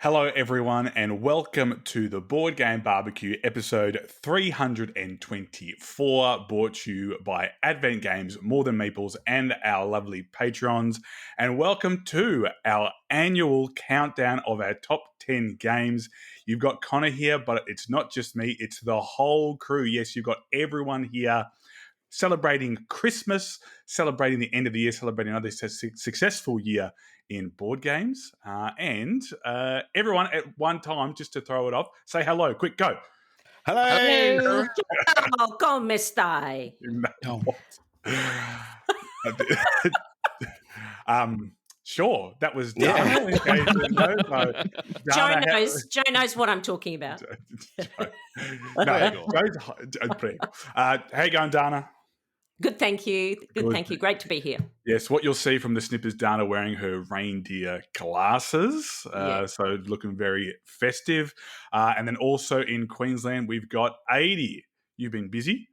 Hello, everyone, and welcome to the Board Game Barbecue episode 324, brought to you by Advent Games, More Than Meeples, and our lovely patrons. And welcome to our annual countdown of our top 10 games. You've got Connor here, but it's not just me, it's the whole crew. Yes, you've got everyone here celebrating Christmas, celebrating the end of the year, celebrating another successful year in board games. And everyone at one time, just to throw it off, say hello. Quick, go. Hello. Ciao, come stai? Sure, that was Dana. In case you know. Joe knows what I'm talking about. No, how you going, Dana? Good, thank you. Good, thank you. Great to be here. Yes, what you'll see from the snip is Dana wearing her reindeer glasses, so looking very festive. And then also in Queensland, we've got 80. You've been busy?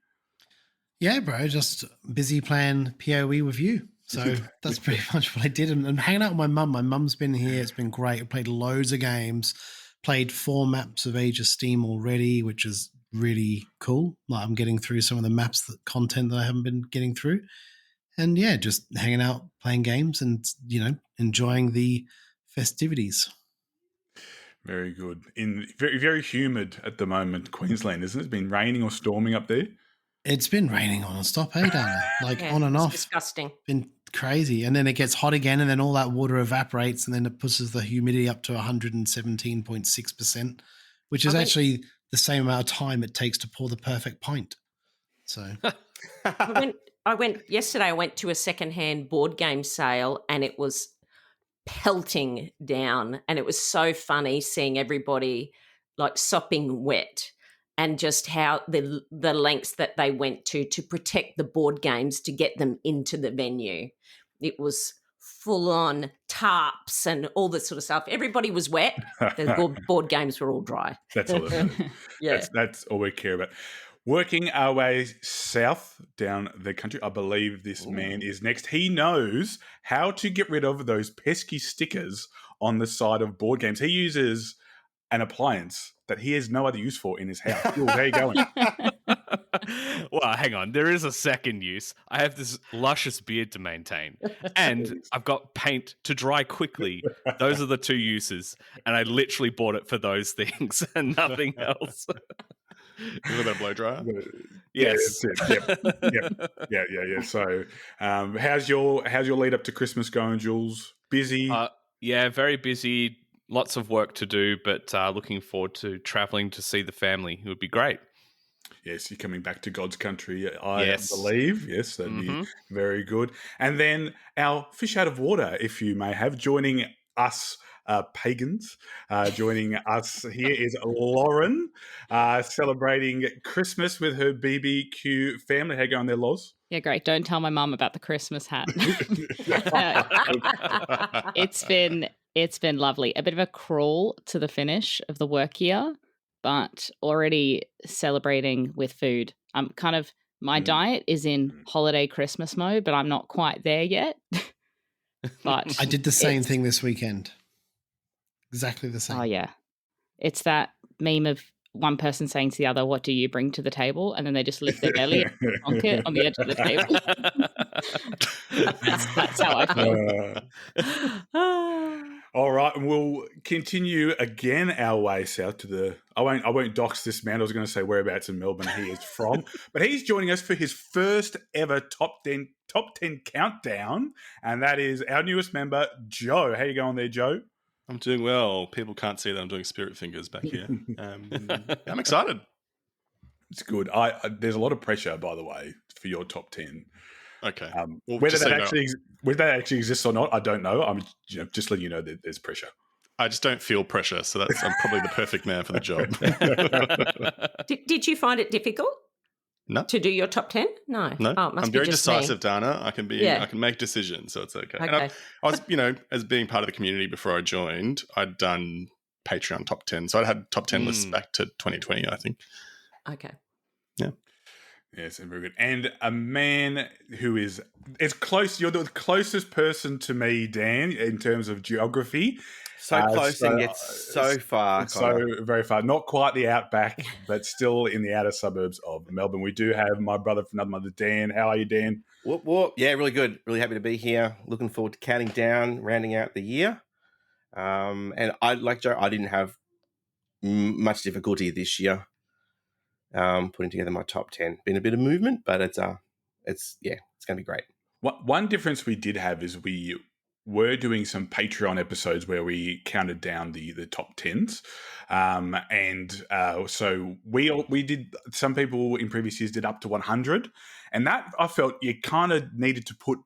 Yeah, bro, just busy playing PoE with you. So that's pretty much what I did. And hanging out with my mum. My mum's been here. It's been great. I played loads of games, played 4 maps of Age of Steam already, which is really cool. Like I'm getting through some of the maps, content that I haven't been getting through. And yeah, just hanging out, playing games and, enjoying the festivities. Very good. In very, very humid at the moment, Queensland, isn't it? It's been raining or storming up there. It's been raining on and stop, hey, Dana? On and off. Disgusting. Been crazy. And then it gets hot again and then all that water evaporates and then it pushes the humidity up to 117.6%, which is actually the same amount of time it takes to pour the perfect pint. So I went yesterday. I went to a secondhand board game sale, and it was pelting down, and it was so funny seeing everybody like sopping wet, and just how the lengths that they went to protect the board games to get them into the venue. It was full on tarps and all this sort of stuff. Everybody was wet. The board games were all dry. That's all that is. Yeah. That's all we care about. Working our way south down the country, I believe this man is next. He knows how to get rid of those pesky stickers on the side of board games. He uses an appliance that he has no other use for in his house. Jules, how are you going? Well, hang on. There is a second use. I have this luscious beard to maintain, and I've got paint to dry quickly. Those are the 2 uses, and I literally bought it for those things and nothing else. Is it a blow dryer? Yes. Yeah. So, how's your lead up to Christmas going, Jules? Busy? Yeah, very busy. Lots of work to do, but looking forward to traveling to see the family. It would be great. Yes, you're coming back to God's country, I believe. Yes, that'd be very good. And then our fish out of water, if you may have, joining us pagans. Joining us here is Lauren, celebrating Christmas with her BBQ family. How you going there, Loz? Yeah, great. Don't tell my mum about the Christmas hat. It's been lovely. A bit of a crawl to the finish of the work year, but already celebrating with food. My diet is in holiday Christmas mode, but I'm not quite there yet. But I did the same thing this weekend. Exactly the same. Oh, yeah. It's that meme of one person saying to the other, "What do you bring to the table?" And then they just lift their belly and bonk it on the edge of the table. that's how I feel. All right, and we'll continue again our way south to the. I won't dox this man. I was going to say whereabouts in Melbourne he is from, but he's joining us for his first ever top 10 countdown, and that is our newest member, Joe. How you going there, Joe? I'm doing well. People can't see that I'm doing spirit fingers back here. I'm excited. It's good. There's a lot of pressure, by the way, for your top 10. Okay. Whether that actually exists or not, I don't know. I'm just letting you know that there's pressure. I just don't feel pressure, so I'm probably the perfect man for the job. Did you find it difficult? No. To do your top 10? No. Oh, I'm very decisive, me. Dana. I can make decisions, so it's okay. And I was, as being part of the community before I joined, I'd done Patreon top 10. So I had top 10 lists back to 2020, I think. Okay. Yeah. Yes, and very good. And a man who is as close, you're the closest person to me, Dan, in terms of geography. So close and yet so far. So very far. Not quite the outback, but still in the outer suburbs of Melbourne. We do have my brother from another mother, Dan. How are you, Dan? Whoop, whoop. Yeah, really good. Really happy to be here. Looking forward to counting down, rounding out the year. And like Joe, I didn't have much difficulty this year putting together my top 10. Been a bit of movement, but it's going to be great. One difference we did have is we were doing some Patreon episodes where we counted down the top 10s. So we did, some people in previous years did up to 100. And that I felt you kind of needed to put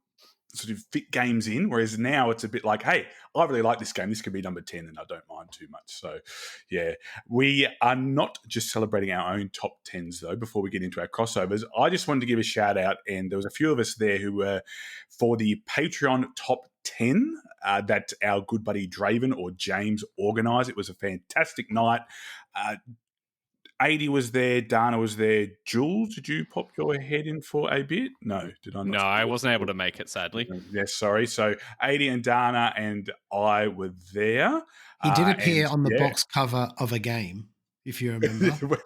sort of fit games in, whereas now it's a bit like, hey, I really like this game. This could be number 10 and I don't mind too much. So, yeah, we are not just celebrating our own top 10s, though, before we get into our crossovers. I just wanted to give a shout out, and there was a few of us there who were for the Patreon top 10 that our good buddy Draven or James organised. It was a fantastic night. 80 was there, Dana was there. Jules, did you pop your head in for a bit? No, did I not? No, I wasn't able to make it, sadly. Yes, sorry. So 80 and Dana and I were there. He did appear on the box cover of a game, if you remember.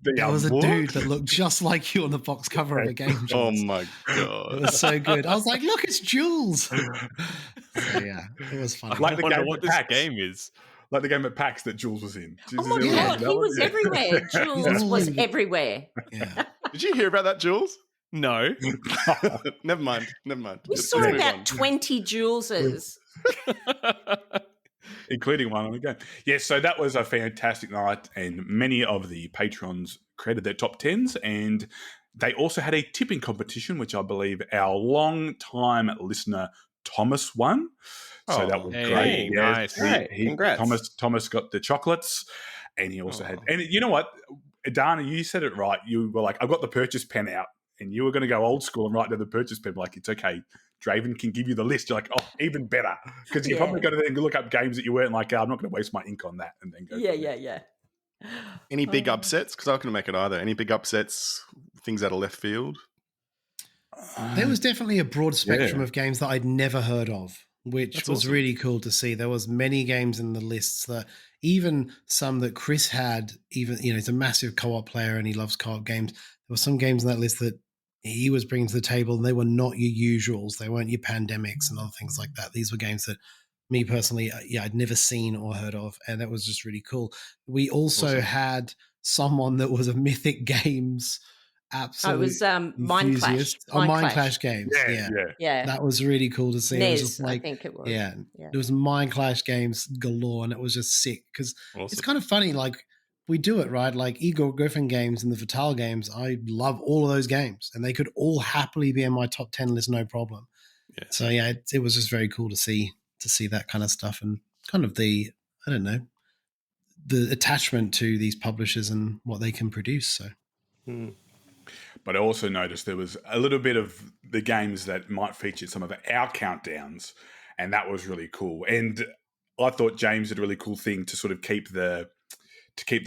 There was a dude that looked just like you on the box cover of a game. Oh my God. It was so good. I was like, look, it's Jules. So yeah, it was fun. I wonder what this game is. Like the game at PAX that Jules was in. Oh my God, he was everywhere. Jules was everywhere. Yeah. Did you hear about that, Jules? No. Never mind. We saw about 20 Juleses. Including one on the game. Yes, so that was a fantastic night, and many of the patrons created their top 10s, and they also had a tipping competition, which I believe our long-time listener Thomas won. So that was great. Nice. Congrats. Thomas got the chocolates, and he also had. And you know what, Dana, you said it right. You were like, "I've got the purchase pen out," and you were going to go old school and write down the purchase pen. Like, it's okay. Draven can give you the list. You're like, oh, even better, because you probably go to there and look up games that you weren't like, I'm not going to waste my ink on that, and then go. Yeah. Any big upsets? Because I couldn't make it either. Any big upsets? Things out of left field? There was definitely a broad spectrum of games that I'd never heard of, which was awesome. really cool to see. There was many games in the lists that even some that Chris had, even, he's a massive co-op player and he loves co-op games. There were some games in that list that he was bringing to the table and they were not your usuals. They weren't your pandemics and other things like that. These were games that me personally, I'd never seen or heard of. And that was just really cool. We also had someone that was a Mythic Games absolute. It was Mind Clash. Mind Clash games. Yeah. That was really cool to see. NES, it was just like, I think it was. Yeah. It was Mind Clash games galore, and it was just sick because it's kind of funny. Like, we do it, right? Like Igor Griffin games and the Vital games, I love all of those games, and they could all happily be in my top 10 list, no problem. Yeah. So yeah, it was just very cool to see that kind of stuff, and kind of the attachment to these publishers and what they can produce. So. But I also noticed there was a little bit of the games that might feature some of our countdowns, and that was really cool. And I thought James did a really cool thing to sort of keep the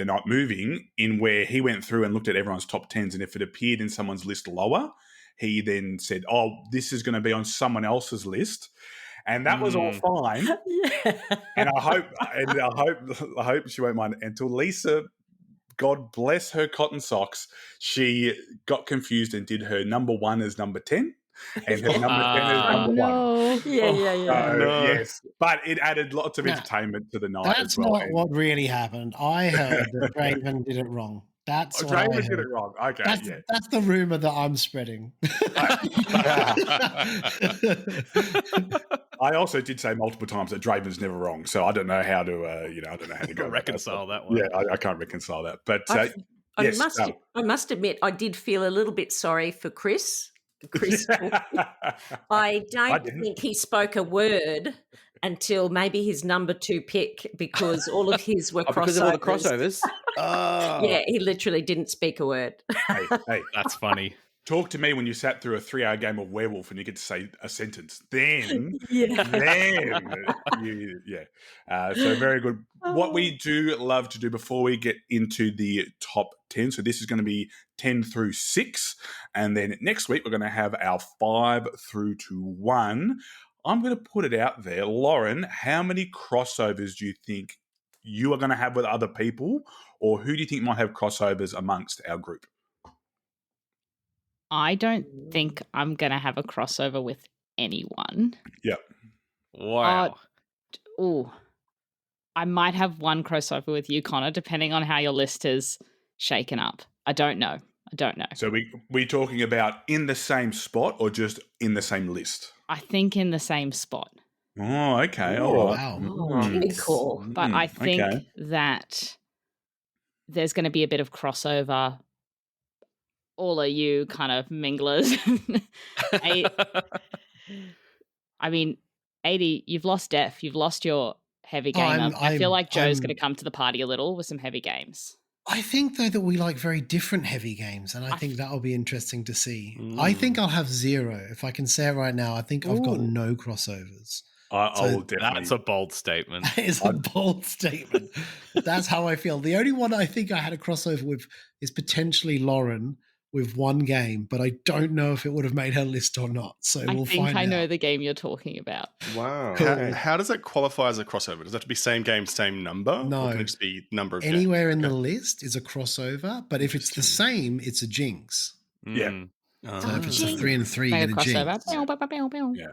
night moving, in where he went through and looked at everyone's top 10s, and if it appeared in someone's list lower, he then said, "Oh, this is going to be on someone else's list." And that was all fine. And I hope she won't mind until Lisa, God bless her cotton socks, she got confused and did her number 1 as number 10. And her number 10 is number 1. Yeah. Yes. But it added lots of entertainment to the night as well. That's not what really happened. I heard that Draven did it wrong. That's what I heard. Draven did it wrong. Okay, that's the rumor that I'm spreading. I also did say multiple times that Draven's never wrong, so I don't know how to, I don't know how to go reconcile that one. Yeah, I can't reconcile that. But I must admit, I did feel a little bit sorry for Chris. I don't think he spoke a word until maybe his number 2 pick, because all of his were crossovers. Because of all the crossovers? Yeah, he literally didn't speak a word. Hey, that's funny. Talk to me when you sat through a 3-hour game of Werewolf and you get to say a sentence. Then, Yeah. So very good. What we do love to do before we get into the top 10, so this is going to be 10 through 6, and then next week we're going to have our 5 through to 1. I'm going to put it out there. Lauren, how many crossovers do you think you are going to have with other people, or who do you think might have crossovers amongst our group? I don't think I'm going to have a crossover with anyone. Yep. Wow. I might have one crossover with you, Connor, depending on how your list is shaken up. I don't know. So we talking about in the same spot or just in the same list? I think in the same spot. Oh, okay. Oh, All right. wow. Good call. But I think okay. that there's going to be a bit of crossover. All of you kind of minglers. I mean, 80, you've lost Def. You've lost your heavy gamer. I feel like Joe's going to come to the party a little with some heavy games. I think, though, that we like very different heavy games, and I think that'll be interesting to see. I think I'll have 0. If I can say it right now, I think I've got no crossovers. I will definitely. That's a bold statement. That is a bold statement. That's how I feel. The only one I think I had a crossover with is potentially Lauren with one game, but I don't know if it would have made her list or not. So we'll find out. I think I know the game you're talking about. Wow. How does it qualify as a crossover? Does it have to be same game, same number? No. Or can it just be number of Anywhere games? in the list is a crossover, but if it's the same, it's a jinx. Yeah. So if it's a 3 and 3, you Mega get a jinx. crossover. Yeah.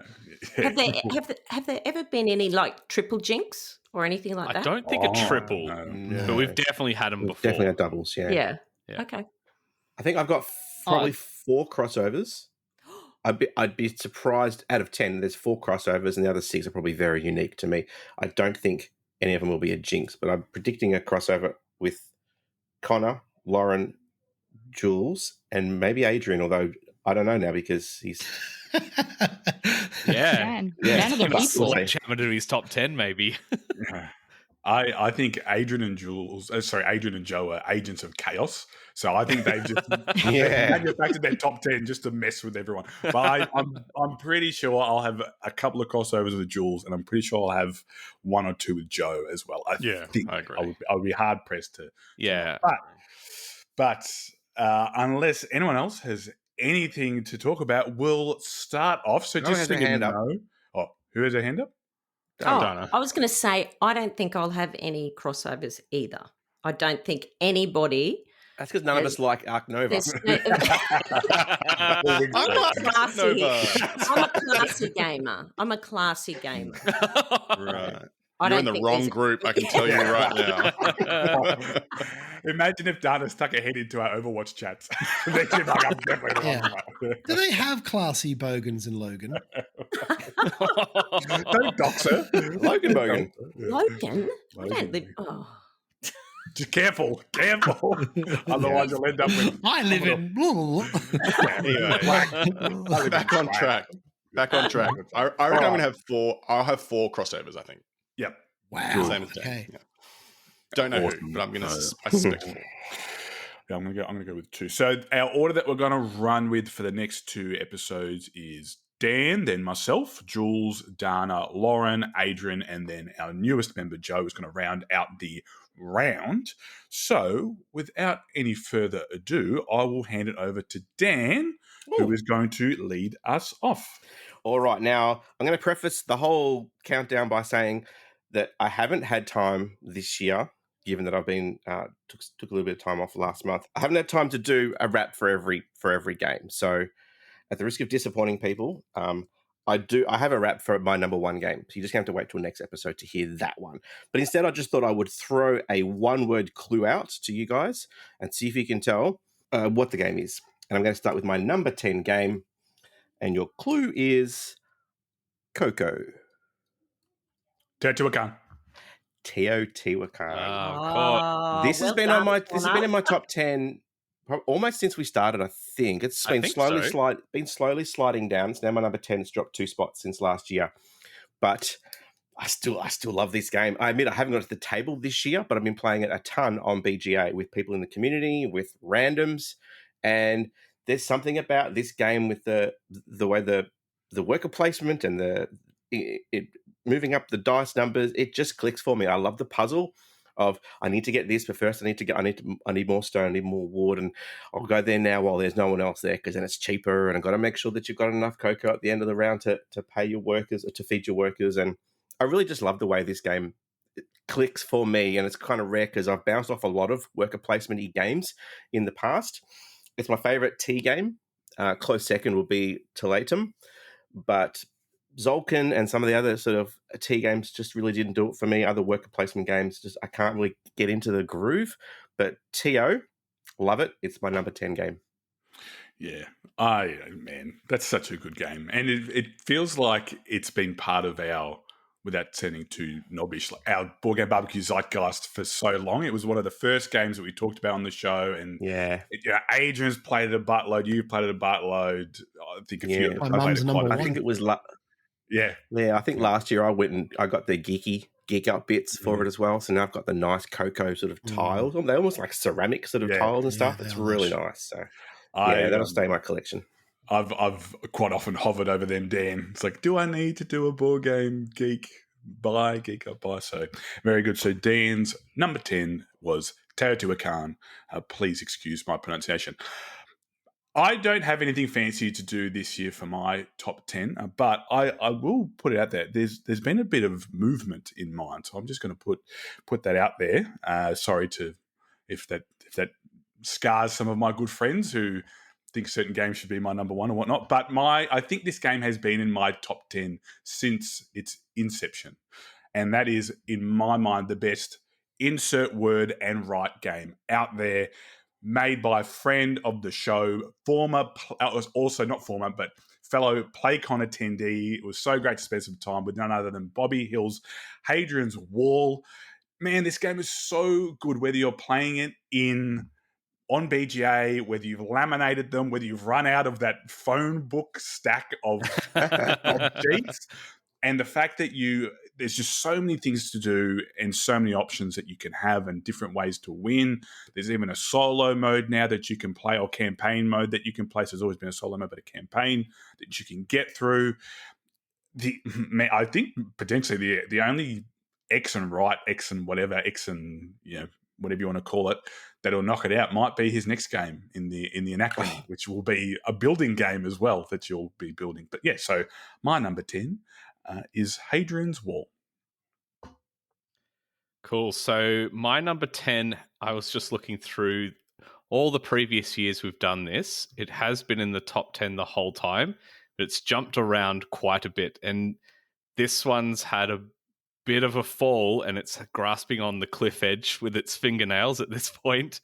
Have there ever been any like triple jinx or anything like that? I don't think a triple, No. but we've definitely had them We've before. definitely had doubles, yeah. Yeah. Yeah. Okay. I think I've got probably 4 crossovers. I'd be surprised out of 10. There's 4 crossovers, and the other 6 are probably very unique to me. I don't think any of them will be a jinx, but I'm predicting a crossover with Connor, Lauren, Jules, and maybe Adrian. Although I don't know now because he's Yeah. Down to the people. Select Chapman to his top 10, maybe. I think Adrian and Joe are agents of chaos. So I think they've just manufactured their top 10 just to mess with everyone. But I'm pretty sure I'll have a couple of crossovers with Jules, and I'm pretty sure I'll have 1 or 2 with Joe as well. I think I agree. I would be hard pressed to. Yeah. But unless anyone else has anything to talk about, we'll start off. So just so you know, who has a hand up? I was going to say, I don't think I'll have any crossovers either. I don't think anybody. That's because none of us like Arc Nova. I'm a classy gamer. Right. I You're don't in the think wrong there's- group, I can tell you right now. Imagine if Dana stuck her head into our Overwatch chats. Then she'd be like, I'm definitely the wrong one. Do they have classy bogans in Logan? Don't dox her. Logan Bogan. Logan? I Logan. don't live. Oh. Just careful. Otherwise, you'll end up with. I live in. Anyway, back on track. I reckon I'm going to have 4. I'll have 4 crossovers, I think. Yep. Wow. Same as Dan. Okay. Yeah. Don't know Awesome. who, but I'm going to. I suspect 4. Yeah, I'm gonna go with 2. So our order that we're gonna run with for the next 2 episodes is Dan, then myself, Jules, Dana, Lauren, Adrian, and then our newest member Joe is going to round out the round. So without any further ado, I will hand it over to Dan, who is going to lead us off. All right. Now, I'm going to preface the whole countdown by saying that I haven't had time this year, given that I've been took a little bit of time off last month. I haven't had time to do a wrap for every game. So, at the risk of disappointing people, I have a wrap for my number 1 game. So you just have to wait till next episode to hear that one. But instead, I just thought I would throw a 1-word clue out to you guys and see if you can tell what the game is. And I'm going to start with my number 10 game. And your clue is Coco. Teotihuacan. Teotihuacan. This has been in my top 10 almost since we started. I think it's been slowly sliding down. It's now my number 10. It's dropped 2 spots since last year, but I still love this game. I admit I haven't got it to the table this year, but I've been playing it a ton on BGA with people in the community, with randoms, and there's something about this game with the way the worker placement and it moving up the dice numbers. It just clicks for me. I love the puzzle of I need to get this, but first I need more stone, I need more wood, and I'll go there now while there's no one else there because then it's cheaper. And I've got to make sure that you've got enough cocoa at the end of the round to pay your workers or to feed your workers. And I really just love the way this game clicks for me, and it's kind of rare because I've bounced off a lot of worker placement-y games in the past. It's my favorite tea game. Close second will be Teletum, but Zolkin and some of the other sort of tea games just really didn't do it for me. Other worker placement games, just I can't really get into the groove. But TO, love it. It's my number 10 game. Yeah. Man, that's such a good game. And it feels like it's been part of our, without sounding too knobbish, like our Board Game Barbecue zeitgeist for so long. It was one of the first games that we talked about on the show. And Adrian's played it a buttload. You played it a buttload. I think a few of my mum's number one. I think it was yeah. I think last year I got the geek up bits for it as well. So now I've got the nice cocoa sort of tiles. They're almost like ceramic sort of tiles and stuff. It's really nice. So that'll stay in my collection. I've quite often hovered over them, Dan. It's like, do I need to do a board game geek up buy? So very good. So Dan's number 10 was Teotihuacan. Please excuse my pronunciation. I don't have anything fancy to do this year for my top 10, but I will put it out there. There's been a bit of movement in mine, so I'm just going to put that out there. Sorry if that scars some of my good friends who think certain games should be my number one or whatnot. But I think this game has been in my top 10 since its inception, and that is, in my mind, the best insert word and write game out there. Made by a friend of the show, fellow PlayCon attendee. It was so great to spend some time with none other than Bobby Hill's Hadrian's Wall. Man, this game is so good, whether you're playing it on BGA, whether you've laminated them, whether you've run out of that phone book stack of sheets. And the fact that there's just so many things to do and so many options that you can have and different ways to win. There's even a solo mode now that you can play, or campaign mode that you can play. So there's always been a solo mode, but a campaign that you can get through. I think potentially the only X and whatever you want to call it, that'll knock it out might be his next game in the Anachrony, which will be a building game as well that you'll be building. But yeah, so my number 10 is Hadrian's Wall. Cool. So my number 10, I was just looking through all the previous years we've done this. It has been in the top 10 the whole time, but it's jumped around quite a bit. And this one's had a bit of a fall, and it's grasping on the cliff edge with its fingernails at this point.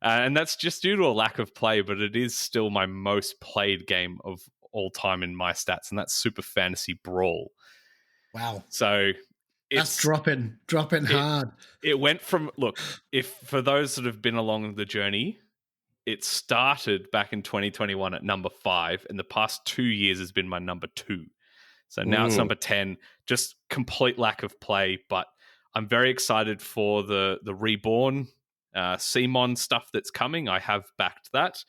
And that's just due to a lack of play, but it is still my most played game of all time in my stats, and that's Super Fantasy Brawl. Wow. So that's dropping hard. It went from, if for those that have been along the journey, it started back in 2021 at number 5, and the past 2 years has been my number 2. So now it's number 10, just complete lack of play, but I'm very excited for the Reborn CMON stuff that's coming. I have backed that,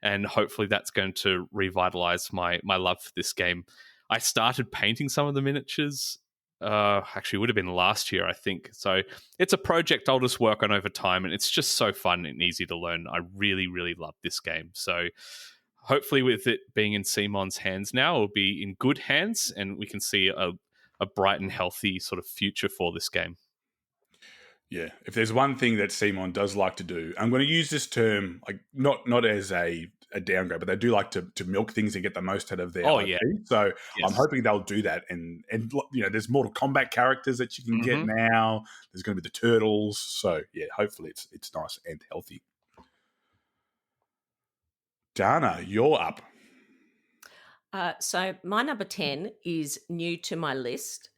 and hopefully that's going to revitalize my love for this game. I started painting some of the miniatures. Actually, it would have been last year, I think. So it's a project I'll just work on over time, and it's just so fun and easy to learn. I really, really love this game. So hopefully with it being in CMON's hands now, it'll be in good hands, and we can see a bright and healthy sort of future for this game. Yeah, if there's one thing that CMON does like to do, I'm going to use this term like not as a downgrade, but they do like to milk things and get the most out of their IP. Yeah. So yes. I'm hoping they'll do that. And there's Mortal Kombat characters that you can get now. There's going to be the turtles. So yeah, hopefully it's nice and healthy. Dana, you're up. So my number 10 is new to my list.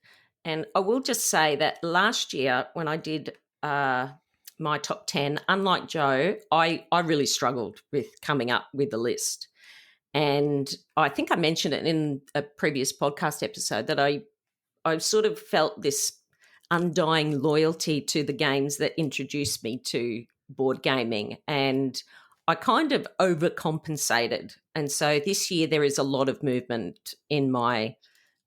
And I will just say that last year when I did my top 10, unlike Joe, I really struggled with coming up with a list. And I think I mentioned it in a previous podcast episode that I sort of felt this undying loyalty to the games that introduced me to board gaming. And I kind of overcompensated. And so this year there is a lot of movement in my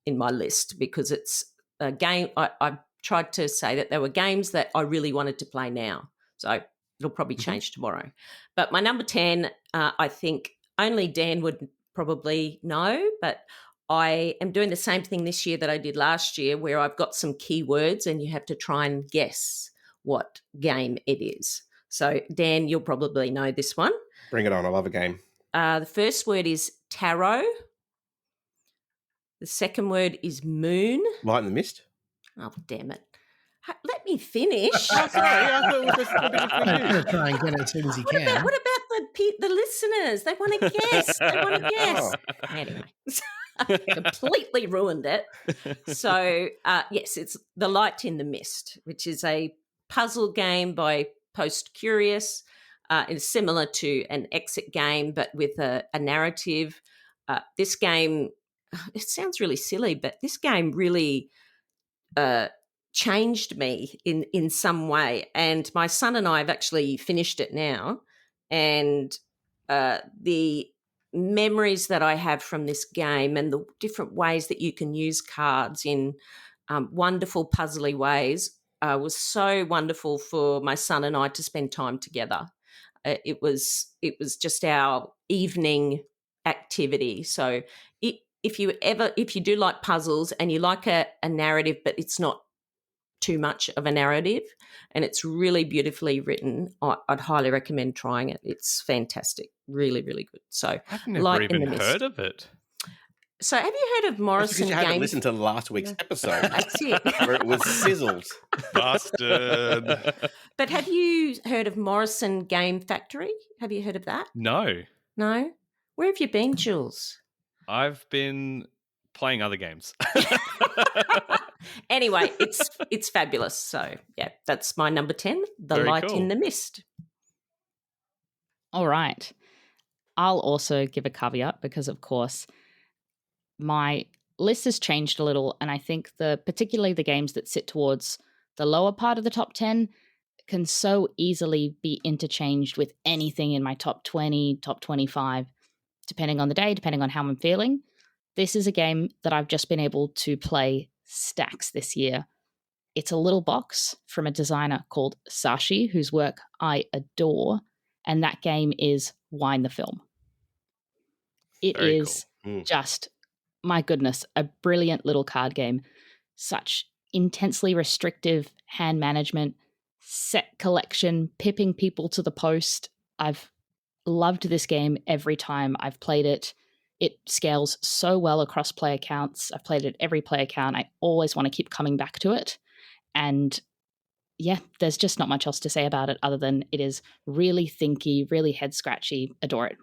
list because it's a game. I tried to say that there were games that I really wanted to play now. So it'll probably change tomorrow. But my number 10, I think only Dan would probably know, but I am doing the same thing this year that I did last year, where I've got some keywords and you have to try and guess what game it is. So, Dan, you'll probably know this one. Bring it on. I love a game. The first word is tarot. The second word is moon. Light in the Mist. Oh, damn it. Let me finish. Oh, sorry. I thought it was just Try and get it as soon as you can. What about the listeners? They want to guess. Anyway, completely ruined it. So, yes, it's The Light in the Mist, which is a puzzle game by Post Curious. It's similar to an exit game, but with a narrative. This game, it sounds really silly, but this game really changed me in some way. And my son and I have actually finished it now. And the memories that I have from this game and the different ways that you can use cards in wonderful puzzly ways was so wonderful for my son and I to spend time together. It was just our evening activity. So if you do like puzzles and you like a narrative, but it's not too much of a narrative and it's really beautifully written, I'd highly recommend trying it. It's fantastic. Really, really good. So I've never even heard of it. So have you heard of Morrison Games? You haven't listened to last week's episode. That's it. Where it was sizzled. Bastard. But have you heard of Morrison Game Factory? Have you heard of that? No. No? Where have you been, Jules? I've been playing other games. Anyway, it's fabulous. So, yeah, that's my number 10, The Very Light cool. in the Mist. All right. I'll also give a caveat because, of course, my list has changed a little, and I think particularly the games that sit towards the lower part of the top 10 can so easily be interchanged with anything in my top 20, top 25, depending on the day, depending on how I'm feeling. This is a game that I've just been able to play stacks this year. It's a little box from a designer called Sashi, whose work I adore, and that game is Wine the Film. It Very is cool. just, my goodness, a brilliant little card game. Such intensely restrictive hand management, set collection, pipping people to the post. I've loved this game every time I've played it. It scales so well across play accounts. I've played it every play account. I always want to keep coming back to it. And yeah, there's just not much else to say about it other than it is really thinky, really head scratchy. Adore it.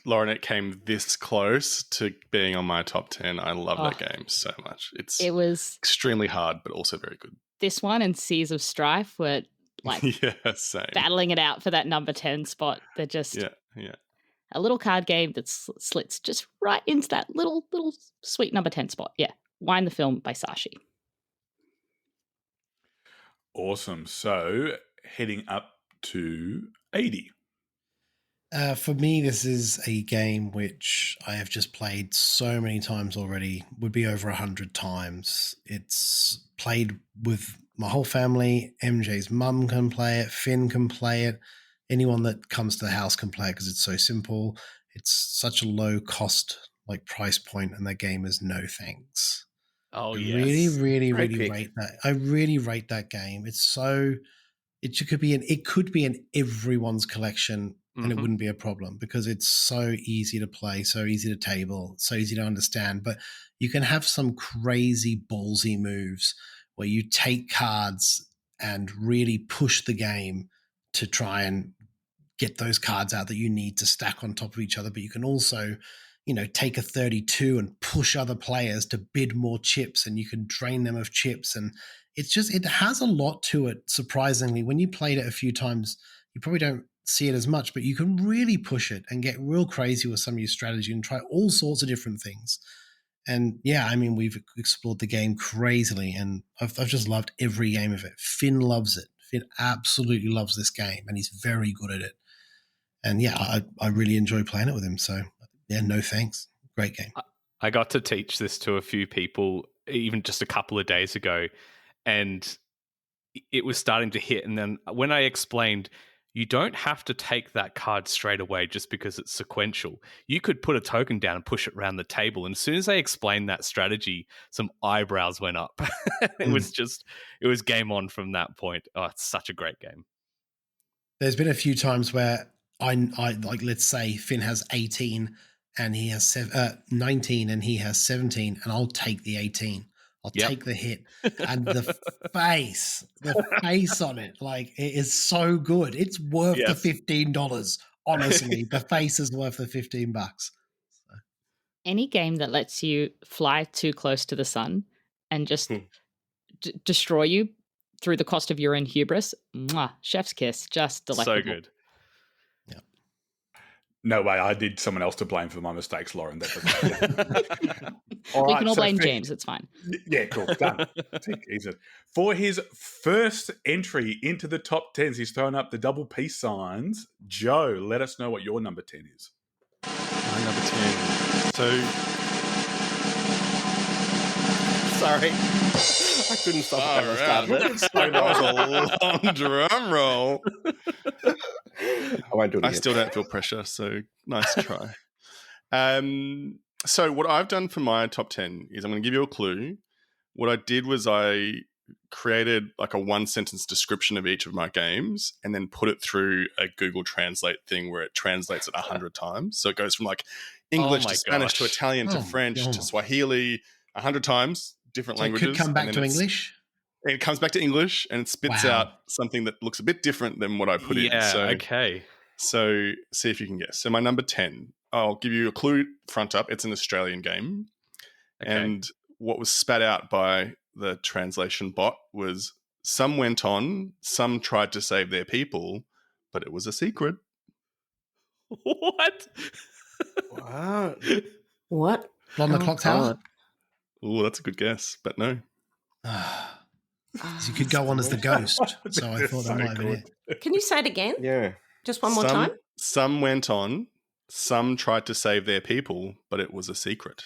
Lauren, it came this close to being on my top 10. I love that game so much. It was extremely hard, but also very good. This one and Seas of Strife were like Yeah, same. battling it out for that number 10 spot. They're just Yeah. a little card game that slits just right into that little sweet number 10 spot. Yeah. Wine the Film by Sashi. Awesome. So heading up to 80. For me, this is a game which I have just played so many times already, would be over 100 times. It's played with my whole family. MJ's mum can play it. Finn can play it. Anyone that comes to the house can play it because it's so simple. It's such a low cost, price point, and that game is no thanks. Oh, I yes. really Great pick. rate that. I really rate that game. It's so it could be in everyone's collection, and it wouldn't be a problem because it's so easy to play, so easy to table, so easy to understand. But you can have some crazy ballsy moves where you take cards and really push the game to try and get those cards out that you need to stack on top of each other. But you can also, take a 32 and push other players to bid more chips, and you can drain them of chips. And it has a lot to it, surprisingly. When you played it a few times, you probably don't see it as much, but you can really push it and get real crazy with some of your strategy and try all sorts of different things. And yeah, I mean, we've explored the game crazily, and I've just loved every game of it. Finn loves it. Finn absolutely loves this game, and he's very good at it. And yeah, I really enjoy playing it with him. So yeah, no thanks. Great game. I got to teach this to a few people even just a couple of days ago, and it was starting to hit. And then when I explained, you don't have to take that card straight away just because it's sequential. You could put a token down and push it around the table. And as soon as I explained that strategy, some eyebrows went up. It was game on from that point. Oh, it's such a great game. There's been a few times where I like, let's say Finn has 18 and he has 19 and he has 17, and I'll take the 18. I'll take the hit, and the face on it, like, it is so good. It's worth the $15. Honestly, the face is worth the $15. So. Any game that lets you fly too close to the sun and just destroy you through the cost of your own hubris, chef's kiss, just delectable. So good. Yeah. No way, I need someone else to blame for my mistakes, Lauren. That doesn't You can all blame James, it's fine. Yeah, cool, done. Easy. For his first entry into the top 10s, he's thrown up the double peace signs. Joe, let us know what your number 10 is. My number 10. So, Sorry. I couldn't stop it when I started it. that was a long drum roll. I won't do it again. I still don't feel pressure, so nice try. So what I've done for my top 10 is I'm going to give you a clue. What I did was I created like a one-sentence description of each of my games and then put it through a Google Translate thing where it translates it 100 times. So it goes from like English to Spanish to Italian to French to Swahili 100 times, different languages. It could come back to English? It comes back to English and it spits out something that looks a bit different than what I put in. Okay. So see if you can guess. So my number 10, I'll give you a clue front up. It's an Australian game. Okay. And what was spat out by the translation bot was some went on, some tried to save their people, but it was a secret. What? What? Blonde the Clock Tower? Oh, that's a good guess, but no. You could go on as the ghost, so I thought that might have been it. Can you say it again? Yeah. Just one more time? Some went on, some tried to save their people, but it was a secret.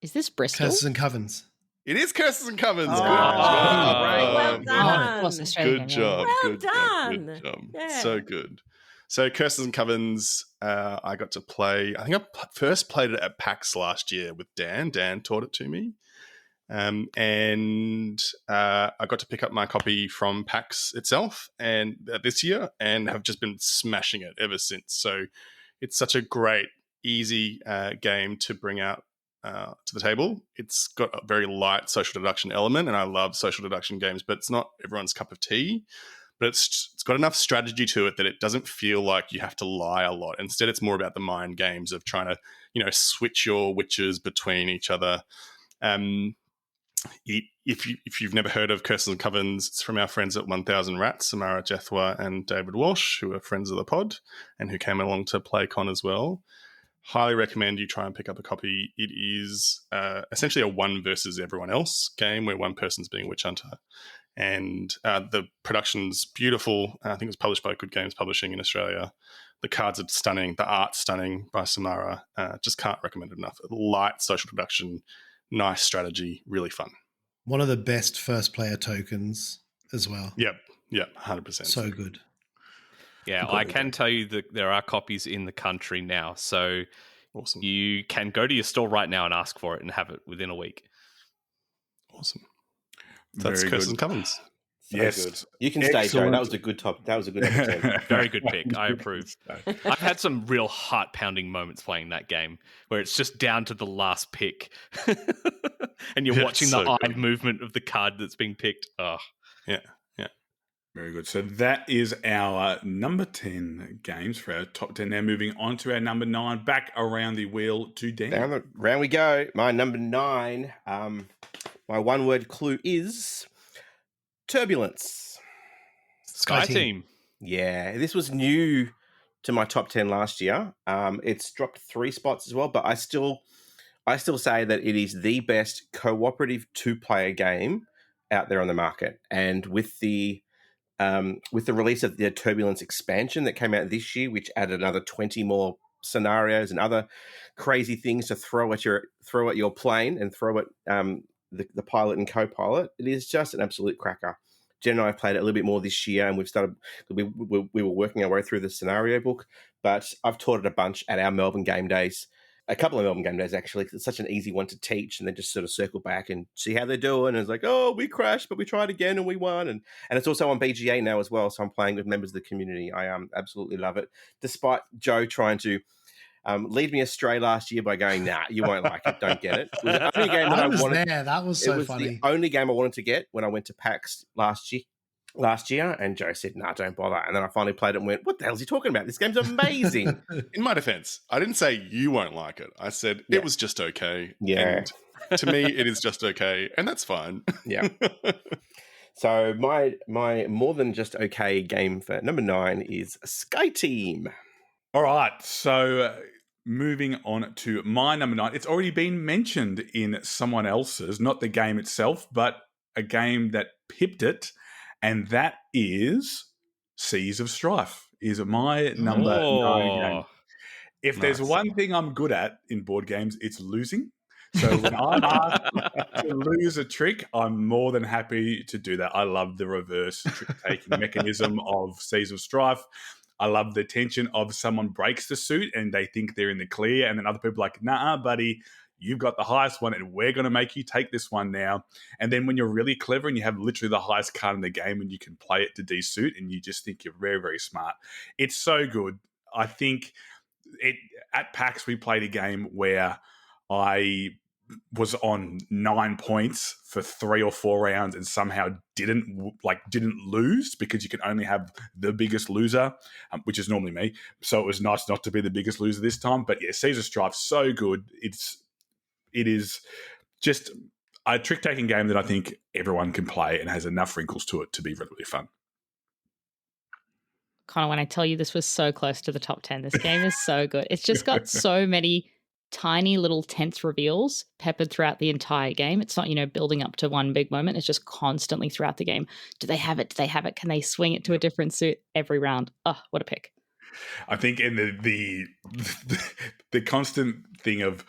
Is this Bristol? Curses and Covens. It is Curses and Covens. Well done. Good job. Well done. Good job. Yeah. So good. So Curses and Covens, I got to play. I think I first played it at PAX last year with Dan. Dan taught it to me. And I got to pick up my copy from PAX itself and this year and have just been smashing it ever since. So it's such a great, easy game to bring out to the table. It's got a very light social deduction element, and I love social deduction games, but it's not everyone's cup of tea. But it's got enough strategy to it that it doesn't feel like you have to lie a lot. Instead, it's more about the mind games of trying to, switch your witches between each other. If you've never heard of Curses and Covens, it's from our friends at 1000 Rats, Samara Jethwa and David Walsh, who are friends of the pod and who came along to PlayCon as well. Highly recommend you try and pick up a copy. It is essentially a one versus everyone else game where one person's being a witch hunter. And the production's beautiful. I think it was published by Good Games Publishing in Australia. The cards are stunning. The art's stunning by Samara. Just can't recommend it enough. Light social deduction, nice strategy, really fun. One of the best first player tokens as well. Yep, 100%. So good. Yeah, I can tell you that there are copies in the country now. So awesome. You can go to your store right now and ask for it and have it within a week. Awesome. That's Curses and Covens. So yes, good. You can stay, Joe. That was a good top. That was a good episode. Very good pick. I approve. I've had some real heart-pounding moments playing that game where it's just down to the last pick, and you're watching the eye movement of the card that's being picked. Oh, yeah. Very good. So that is our number 10 games for our top 10. Now moving on to our number 9. Back around the wheel to Dan. Round we go. My number 9. My one-word clue is turbulence. Sky Team. Yeah, this was new to my top 10 last year. It's dropped 3 spots as well, but I still say that it is the best cooperative 2-player game out there on the market. And with the release of the Turbulence expansion that came out this year, which added another 20 more scenarios and other crazy things to throw at your plane and throw at the pilot and co-pilot, it is just an absolute cracker. Jen and I have played it a little bit more this year, and we were working our way through the scenario book, but I've taught it a bunch at our Melbourne game days. A couple of Melbourne game days, actually. It's such an easy one to teach, and then just sort of circle back and see how they're doing. And it's like, oh, we crashed, but we tried again and we won. And it's also on BGA now as well, so I'm playing with members of the community. I absolutely love it, despite Joe trying to lead me astray last year by going, nah, you won't like it, don't get it. It was the only game that I I was wanted. there. That was so it was funny. the only game I wanted to get when I went to PAX last year, and Joe said, nah, don't bother. And then I finally played it and went, what the hell is he talking about? This game's amazing. In my defense, I didn't say you won't like it. I said it was just okay. Yeah. And to me, it is just okay, and that's fine. Yeah. So my more than just okay game for number 9 is Sky Team. All right, so moving on to my number 9. It's already been mentioned in someone else's, not the game itself, but a game that pipped it, and that is Seas of Strife, is my number 9 game. If there's one thing I'm good at in board games, it's losing. So when I'm asked to lose a trick, I'm more than happy to do that. I love the reverse trick-taking mechanism of Seas of Strife. I love the tension of someone breaks the suit and they think they're in the clear, and then other people are like, nah, buddy, you've got the highest one and we're going to make you take this one now. And then when you're really clever and you have literally the highest card in the game and you can play it to desuit and you just think you're very, very smart. It's so good. I think at PAX we played a game where I was on 9 points for 3 or 4 rounds and somehow didn't lose, because you can only have the biggest loser, which is normally me. So it was nice not to be the biggest loser this time. But yeah, Seas of Strife, so good. It is just a trick-taking game that I think everyone can play and has enough wrinkles to it to be really, really fun. Connor, when I tell you this was so close to the top 10, this game is so good. It's just got so many tiny little tense reveals peppered throughout the entire game. It's not, building up to one big moment. It's just constantly throughout the game. Do they have it? Do they have it? Can they swing it to a different suit every round? Oh, what a pick. I think in the constant thing of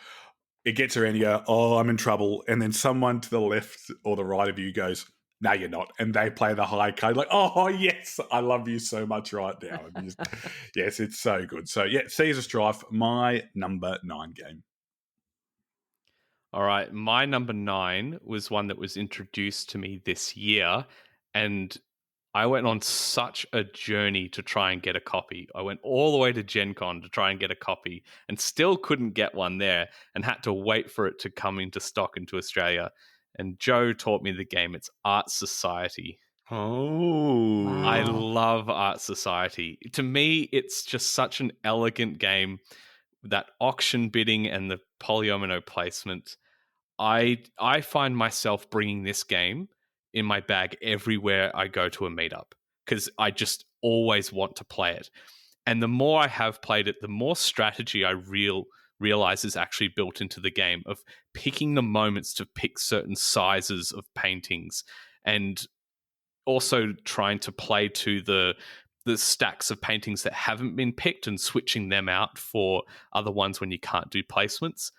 it gets around, you go, oh, I'm in trouble. And then someone to the left or the right of you goes, no, you're not. And they play the high card. Like, oh, yes, I love you so much right now. Yes, it's so good. So, yeah, Seas of Strife, my number 9 game. All right. My number 9 was one that was introduced to me this year. And I went on such a journey to try and get a copy. I went all the way to Gen Con to try and get a copy and still couldn't get one there and had to wait for it to come into stock into Australia. And Joe taught me the game. It's Art Society. Oh. Wow. I love Art Society. To me, it's just such an elegant game. That auction bidding and the polyomino placement. I find myself bringing this game in my bag everywhere I go to a meetup because I just always want to play it. And the more I have played it, the more strategy I realize is actually built into the game of picking the moments to pick certain sizes of paintings and also trying to play to the stacks of paintings that haven't been picked and switching them out for other ones when you can't do placements.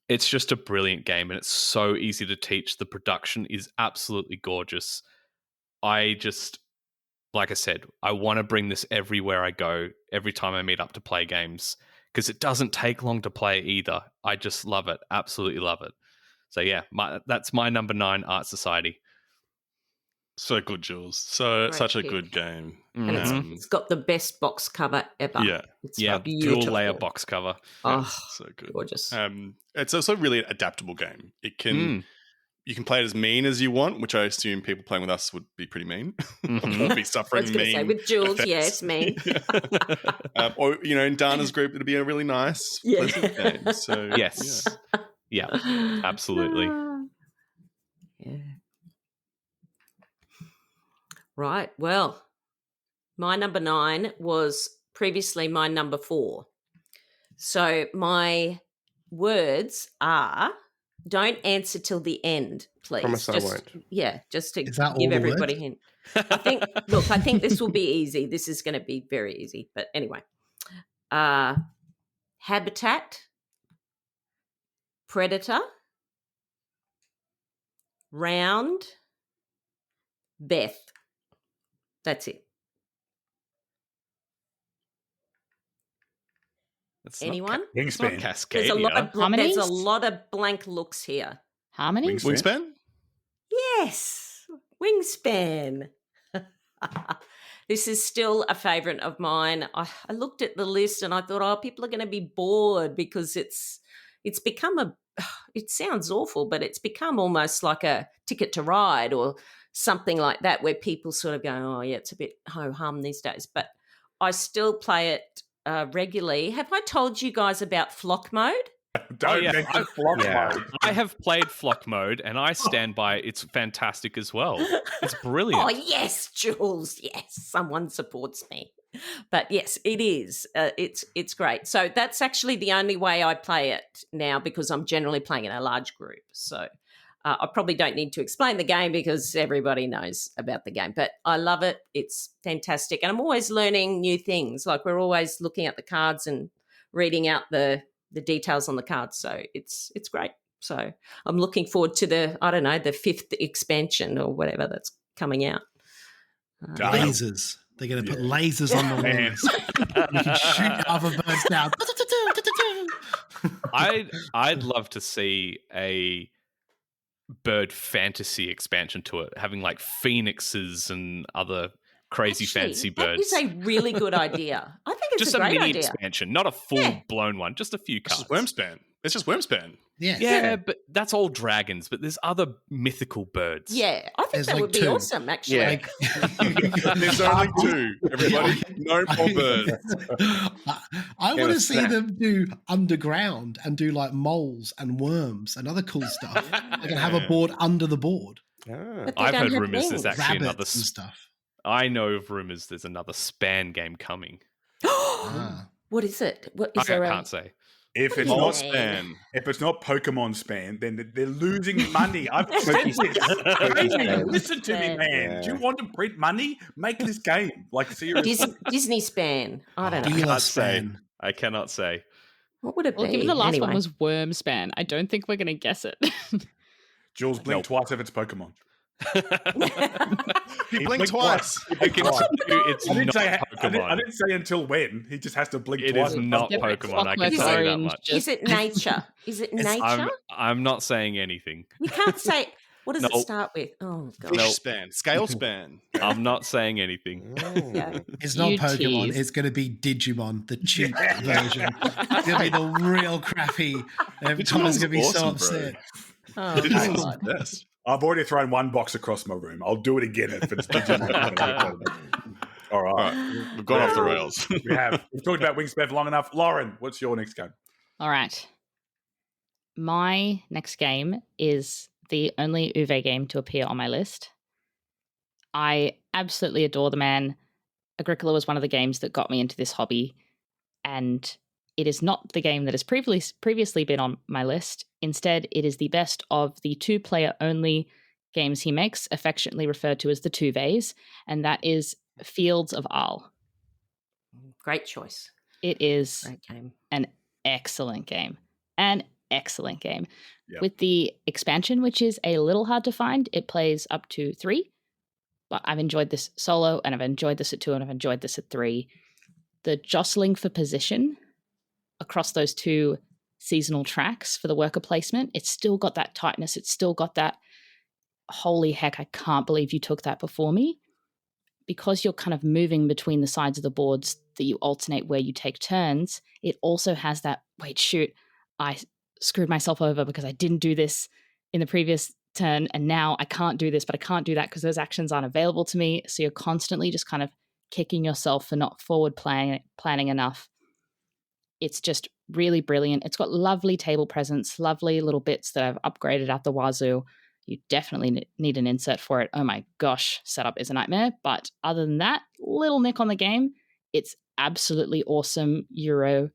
It's just a brilliant game and it's so easy to teach. The production is absolutely gorgeous. Like I said, I want to bring this everywhere I go, every time I meet up to play games, because it doesn't take long to play either. I just love it. Absolutely love it. So yeah, that's my number 9, Art Society. So good, Jules. Such a pick. good game. And it's got the best box cover ever. Yeah. It's Dual beautiful. layer box cover. Oh, So good. gorgeous. It's also really an adaptable game. It can you can play it as mean as you want, which I assume people playing with us would be pretty mean. Or be suffering I was going to mean. say, with Jules, effects. yes, mean. Or in Dana's group, it'd be a really nice, pleasant game. So Yes. Yeah, absolutely. Yeah. Right. Well, my number 9 was previously my number 4. So my words are don't answer till the end, please. Promise I won't. Yeah, just to Is that all give the everybody a words? hint. I think this will be easy. This is going to be very easy. But anyway, habitat, predator, round, Beth. That's it. It's Anyone? It's not Wingspan. There's a lot Cascadia. of there's a Harmonies? lot of blank looks here. Harmony? Wingspan. Wingspan? Yes, Wingspan. This is still a favourite of mine. I looked at the list and I thought, oh, people are going to be bored because it's become it sounds awful, but it's become almost like a Ticket to Ride or something like that where people sort of go, oh, yeah, it's a bit ho-hum these days. But I still play it regularly. Have I told you guys about flock mode? Don't yeah, mention flock Yeah. mode. I have played flock mode and I stand by it's fantastic as well. It's brilliant. Oh, yes, Jules. Yes, someone supports me. But yes, it is. It's great. So that's actually the only way I play it now because I'm generally playing in a large group. So I probably don't need to explain the game because everybody knows about the game. But I love it. It's fantastic. And I'm always learning new things. Like we're always looking at the cards and reading out the details on the cards. So it's great. So I'm looking forward to the 5th expansion or whatever that's coming out. Lasers. They're going to put lasers on the Man. wings. You can shoot other birds down. I'd love to see a bird fantasy expansion to it, having like phoenixes and other crazy Actually, fancy birds. That is a really good idea. I think it's Just a a great mini idea. expansion, not a full blown one, just a few It's cards. just Wormspan. It's just Wormspan. Yeah. Yeah, but that's all dragons, but there's other mythical birds. Yeah, I think There's that like would be 2. awesome, actually. Yeah. Like, There's only 2, everybody. No more birds. I want Gonna to see snap. them do underground and do like moles and worms and other cool stuff. They can have a board under the board, Ah. But they I've don't heard have rumors wings. there's actually another. rabbits and stuff. I know of rumors there's another span game coming. Ah. What is it? What is there? Can't say. If it's What not do you Span. if it's not Pokemon Span, then they're losing money. I've said this. Span. Listen to me, man. Yeah. Do you want to print money? Make this game. Like seriously. Disney Span. I don't know. Dealer Can't say. span. I cannot say. What would it Well, be? given the last anyway. one was Wormspan, I don't think we're going to guess it. Jules, blink Nope. twice if it's Pokemon. You He blinked blinked twice. I can tell you it's I didn't, not say, I Pokemon. didn't say until when. He just has to blink It twice. is not Yeah, but Pokemon. I can Clockwork tell you that Orange much. just- Is it nature? Is it nature? I'm not saying anything. You can't say. What does it Nope. start with? Oh god. Fish Nope. span. Scale span. I'm not saying anything. Yeah. It's not You Pokemon. tease. It's going to be Digimon, the cheap version. It's going to be the real crappy. Every time it's going to be so Digimon's awesome, bro. upset. Oh, Digimon's God. the best. I've already thrown one box across my room. I'll do it again if it's Digimon. All All right. right, we've gone off the rails. We have. We've talked about Wingspan for long enough. Lauren, what's your next game? All right. My next game is the only Uwe game to appear on my list. I absolutely adore the man. Agricola was one of the games that got me into this hobby, and it is not the game that has previously been on my list. Instead, it is the best of the 2-player only games he makes, affectionately referred to as the Tuves, and that is Fields of Arle. Great choice. It is Great game. an excellent game. An excellent game. Yep. With the expansion, which is a little hard to find, it plays up to 3. But I've enjoyed this solo, and I've enjoyed this at 2, and I've enjoyed this at 3. The jostling for position across those 2 seasonal tracks for the worker placement, it's still got that tightness. It's still got that, holy heck, I can't believe you took that before me. Because you're kind of moving between the sides of the boards that you alternate where you take turns, it also has that, wait, shoot, I screwed myself over because I didn't do this in the previous turn, and now I can't do this, but I can't do that because those actions aren't available to me. So you're constantly just kind of kicking yourself for not forward planning enough. It's just really brilliant. It's got lovely table presence, lovely little bits that I've upgraded at the wazoo. You definitely need an insert for it. Oh my gosh, setup is a nightmare. But other than that, little nick on the game, it's absolutely awesome Euro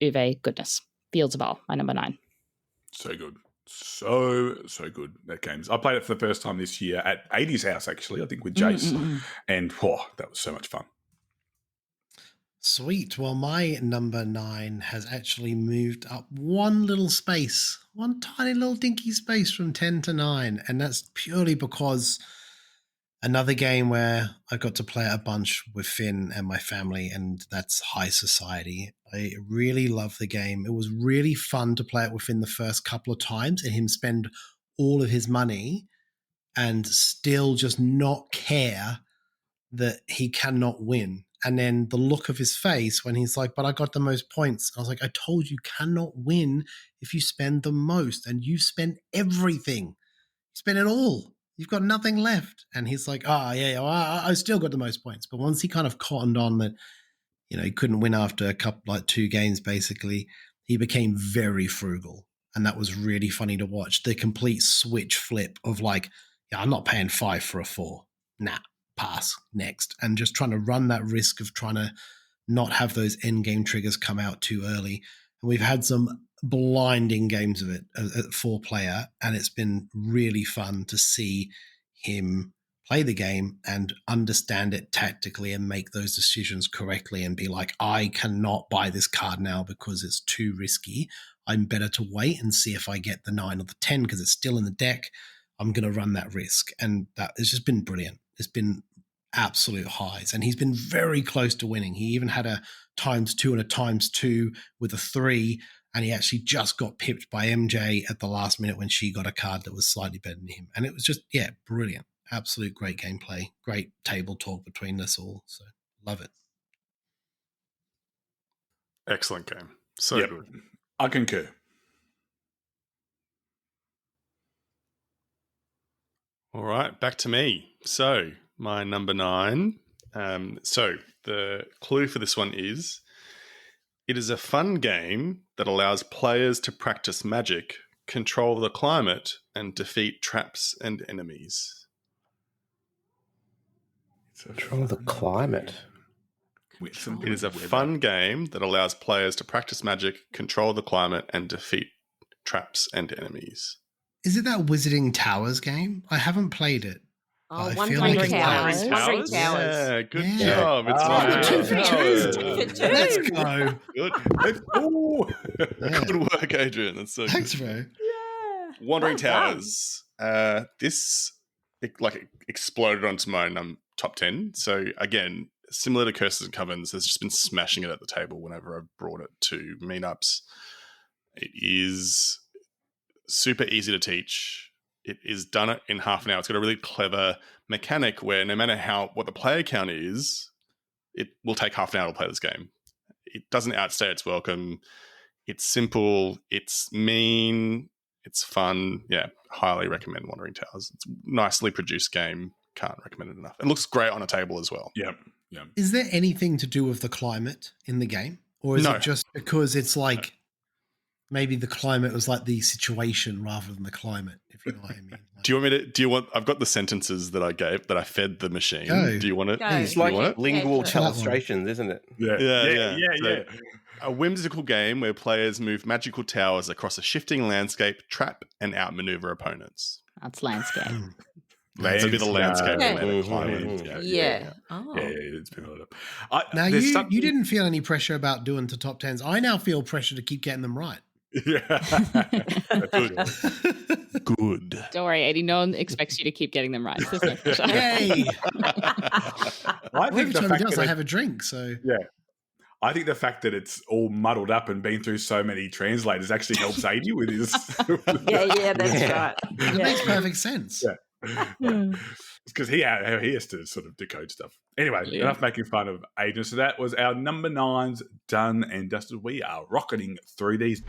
Uwe goodness. Fields of Arle, my number 9. So good. So good, that game's. I played it for the first time this year at 80's house, actually, I think with Jace. And that was so much fun. Sweet. Well, my number 9 has actually moved up one little space, one tiny little dinky space from 10 to 9. And that's purely because another game where I got to play a bunch with Finn and my family, and that's High Society. I really love the game. It was really fun to play it with Finn the first couple of times and him spend all of his money and still just not care that he cannot win. And then the look of his face when he's like, but I got the most points. I was like, I told you cannot win if you spend the most, and you spend everything. You spend it all. You've got nothing left. And he's like, well, I still got the most points. But once he kind of cottoned on that, he couldn't win after a couple, 2 games, basically, he became very frugal. And that was really funny to watch. The complete switch flip of I'm not paying 5 for a 4. Nah, pass, next. And just trying to run that risk of trying to not have those end game triggers come out too early. And we've had some blinding games of it at 4-player, and it's been really fun to see him play the game and understand it tactically and make those decisions correctly and be like, I cannot buy this card now because it's too risky. I'm better to wait and see if I get the 9 or the 10 because it's still in the deck. I'm going to run that risk. And that has just been brilliant. It's been absolute highs, and he's been very close to winning. He even had a ×2 and a ×2 with a 3, and he actually just got pipped by MJ at the last minute when she got a card that was slightly better than him. And it was just, brilliant. Absolute great gameplay. Great table talk between us all. So love it. Excellent game. So good. I concur. All right, back to me. So my number 9. So the clue for this one is, it is a fun game that allows players to practice magic, control the climate, and defeat traps and enemies. Control the climate. It is a fun game that allows players to practice magic, control the climate, and defeat traps and enemies. Is it that Wizarding Towers game? I haven't played it. Oh, I Wandering feel like it's Towers. nice. Wandering Towers. Yeah, good Yeah. job. It's Ah, 2 for 2. 2 for 2. Let's go. Good. Yeah. Good work, Adrian. That's so Thanks, good. bro. Wandering Well done. Towers. This exploded onto my top 10. So again, similar to Curses and Covens, has just been smashing it at the table whenever I've brought it to meetups. It is super easy to teach. It is done in half an hour. It's got a really clever mechanic where no matter what the player count is, it will take half an hour to play this game. It doesn't outstay its welcome. It's simple. It's mean. It's fun. Yeah, highly recommend Wandering Towers. It's a nicely produced game. Can't recommend it enough. It looks great on a table as well. Yeah. Is there anything to do with the climate in the game? Or is No. it just because it's maybe the climate was like the situation rather than the climate, if you know what I mean? Do you want I've got the sentences that I fed the machine. Go. Do you want it? Go. It's Do you like want it? lingual Tell that one. illustrations, isn't it? Yeah. So, a whimsical game where players move magical towers across a shifting landscape, trap, and outmaneuver opponents. That's landscape. It's a bit of landscape. Yeah. related. Mhm. Yeah. Oh. Yeah, it's been a lot. Now, you didn't feel any pressure about doing to top 10s. I now feel pressure to keep getting them right. Good. Don't worry, Eddie. No one expects you to keep getting them right. So there's no pressure. Yay! I think Every the time he fact does, that I have a drink. So I think the fact that it's all muddled up and been through so many translators actually helps Adi with his. Yeah, that's right. it makes perfect sense. Yeah. Because he has to sort of decode stuff. Anyway, enough making fun of Adrian. So that was our number 9s done and dusted. We are rocketing through these.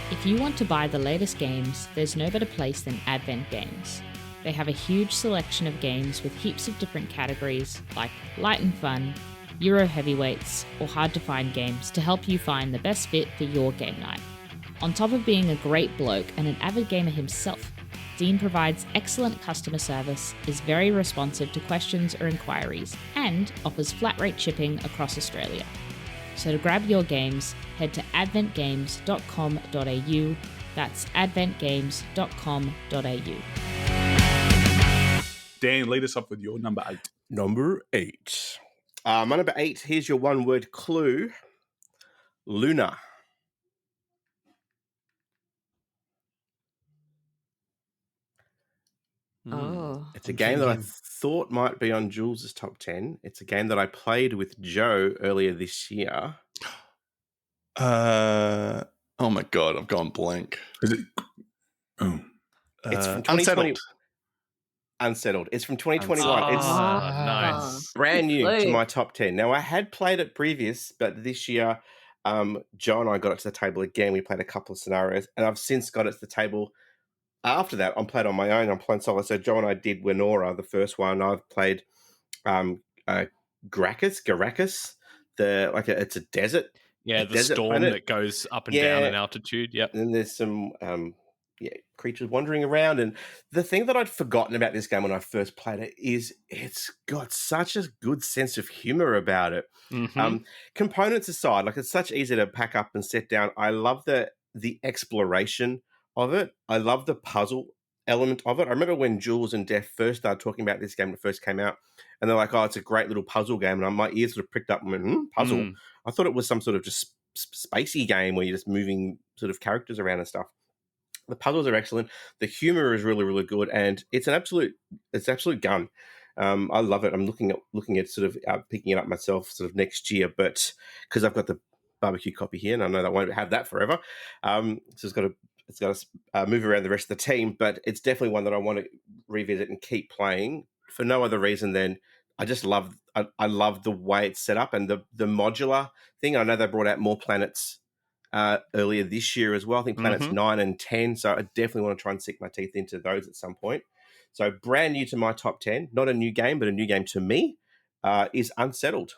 If you want to buy the latest games, there's no better place than Advent Games. They have a huge selection of games with heaps of different categories like light and fun, Euro heavyweights, or hard to find games to help you find the best fit for your game night. On top of being a great bloke and an avid gamer himself, Dean provides excellent customer service, is very responsive to questions or inquiries, and offers flat rate shipping across Australia. So to grab your games, head to adventgames.com.au. That's adventgames.com.au. Dan, lead us off with your number 8. Number 8. My number 8, here's your one-word clue. Luna. Oh. It's a game that I Intriguing. thought might be on Jules' top 10. It's a game that I played with Joe earlier this year. Oh my god, I've gone blank. Is it? Oh, It's from 2020. Unsettled. Unsettled. It's from 2021. It's Nice. brand new to Clue. my top 10. Now, I had played it previous, but this year, Joe and I got it to the table again. We played a couple of scenarios, and I've since got it to the table. After that, I'm playing on my own. I'm playing solo. So Joe and I did Winora, the first one. I've played Garacus. It's a desert. Yeah, a the desert storm planet. that goes up and down in altitude. Yep. And then there's some creatures wandering around. And the thing that I'd forgotten about this game when I first played it is it's got such a good sense of humor about it. Mhm. Components aside, like it's such easy to pack up and set down. I love the exploration of it. I love the puzzle element of it. I remember when Jules and Def first started talking about this game when it first came out, and they're like, "Oh, it's a great little puzzle game." And my ears sort of pricked up and went, "Puzzle." Mm. I thought it was some sort of just spacey game where you're just moving sort of characters around and stuff. The puzzles are excellent. The humor is really, really good, and it's absolute gun. I love it. I'm looking at sort of picking it up myself sort of next year, but because I've got the barbecue copy here, and I know that I won't have that forever. So it's got to move around the rest of the team, but it's definitely one that I want to revisit and keep playing for no other reason than I just love. I love the way it's set up and the modular thing. I know they brought out more planets earlier this year as well. I think planets 9 and 10. So I definitely want to try and sink my teeth into those at some point. So brand new to my top 10, not a new game, but a new game to me, is Unsettled.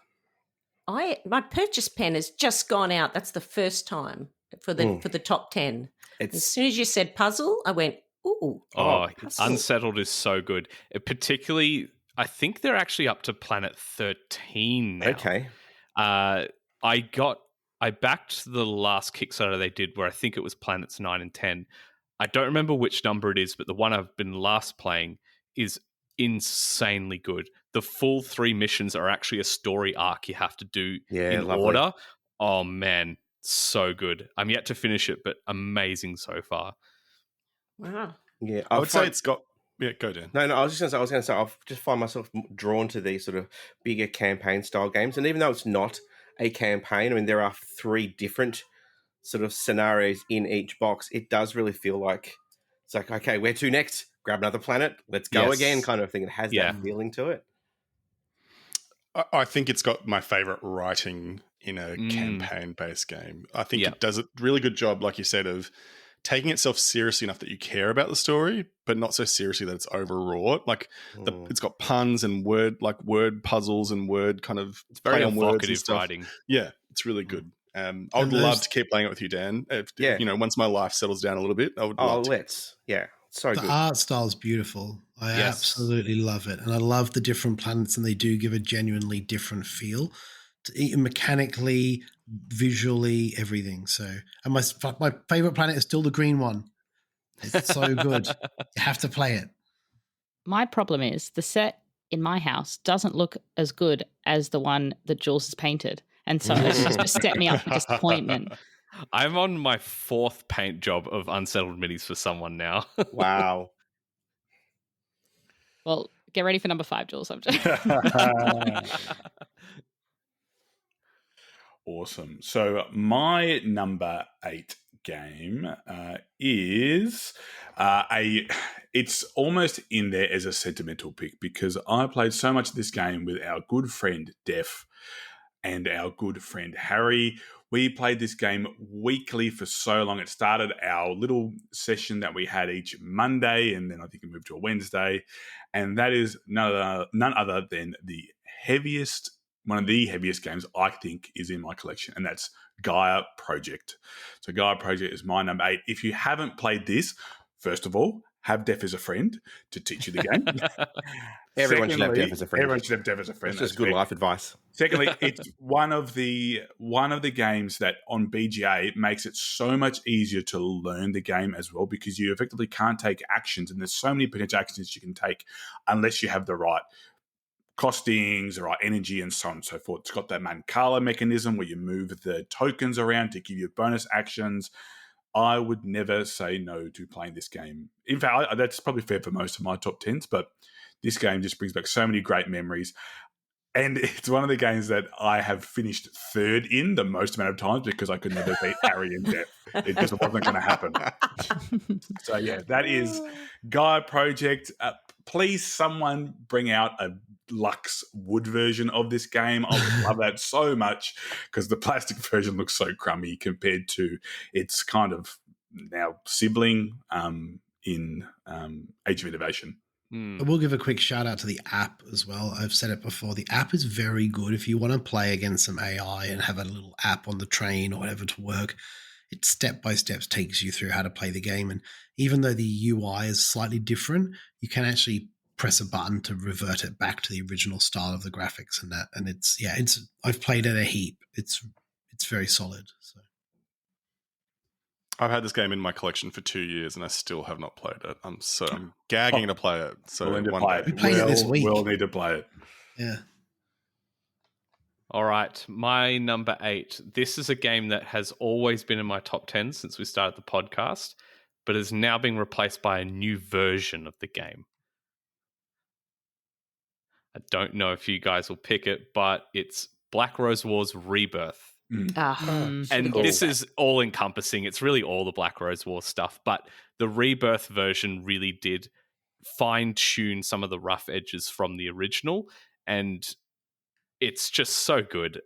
My purchase pen has just gone out. That's the first time for the top 10. As soon as you said puzzle, I went, ooh. Oh, puzzle. Unsettled is so good. Particularly, I think they're actually up to planet 13 now. Okay. I backed the last Kickstarter they did where I think it was planets 9 and 10. I don't remember which number it is, but the one I've been last playing is insanely good. The full 3 missions are actually a story arc you have to do in lovely. order. Oh, man, so good. I'm yet to finish it, but amazing so far. Wow. Yeah, I would say it's got... Yeah, go, Dan. No, I was going to say, I've just find myself drawn to these sort of bigger campaign-style games. And even though it's not a campaign, I mean, there are 3 different sort of scenarios in each box. It does really feel like it's like, okay, where to next? Grab another planet, let's go again kind of thing. It has that feeling to it. I think it's got my favorite writing in a campaign-based game. I think it does a really good job, like you said, of taking itself seriously enough that you care about the story, but not so seriously that it's overwrought. Like it's got puns and word puzzles and word kind of it's very play on words and evocative stuff. writing. Yeah, it's really good. I would love to keep playing it with you, Dan. If, once my life settles down a little bit, I would love to. So the good. art style is beautiful. I absolutely love it. And I love the different planets, and they do give a genuinely different feel to mechanically, visually, everything. So, and my favorite planet is still the green one. It's so good. You have to play it. My problem is the set in my house doesn't look as good as the one that Jules has painted. And so it's just set me up for disappointment. I'm on my 4th paint job of Unsettled minis for someone now. Wow. Well, get ready for number 5, Jules. Awesome. So my number 8 game is it's almost in there as a sentimental pick because I played so much of this game with our good friend Def and our good friend Harry. We played this game weekly for so long. It started our little session that we had each Monday, and then I think it moved to a Wednesday. And that is none other than one of the heaviest games I think is in my collection, and that's Gaia Project. So Gaia Project is my number 8. If you haven't played this, first of all, have Deaf as a friend to teach you the game. Everyone should have Secondly, Deaf as a friend. Everyone should have Deaf as a friend. It's just that's good fair. life advice. Secondly, it's one of the games that on BGA makes it so much easier to learn the game as well, because you effectively can't take actions, and there's so many potential actions you can take unless you have the right costings, the right energy, and so on and so forth. It's got that Mancala mechanism where you move the tokens around to give you bonus actions. I would never say no to playing this game. In fact, that's probably fair for most of my top 10s, but this game just brings back so many great memories. And it's one of the games that I have finished third in the most amount of times because I could never beat Harry and Death. It just wasn't going to happen. So, yeah, that is Gaia Project. Please, someone bring out a Lux wood version of this game. I would love that so much because the plastic version looks so crummy compared to its kind of now sibling in Age of Innovation. I will give a quick shout out to the app as well. I've said it before. The app is very good. If you want to play against some AI and have a little app on the train or whatever to work, it step by step takes you through how to play the game. And even though the UI is slightly different, you can actually press a button to revert it back to the original style of the graphics and that. And it's I've played it a heap. It's very solid. So I've had this game in my collection for 2 years and I still have not played it. I'm gagging to play it. So we'll need to one play day. We played it this week. We'll need to play it. yeah. All right, my number 8. This is a game that has always been in my top 10 since we started the podcast, but is now being replaced by a new version of the game. I don't know if you guys will pick it, but it's Black Rose Wars Rebirth. And cool. this is all encompassing. It's really all the Black Rose War stuff, but the Rebirth version really did fine tune some of the rough edges from the original, and it's just so good.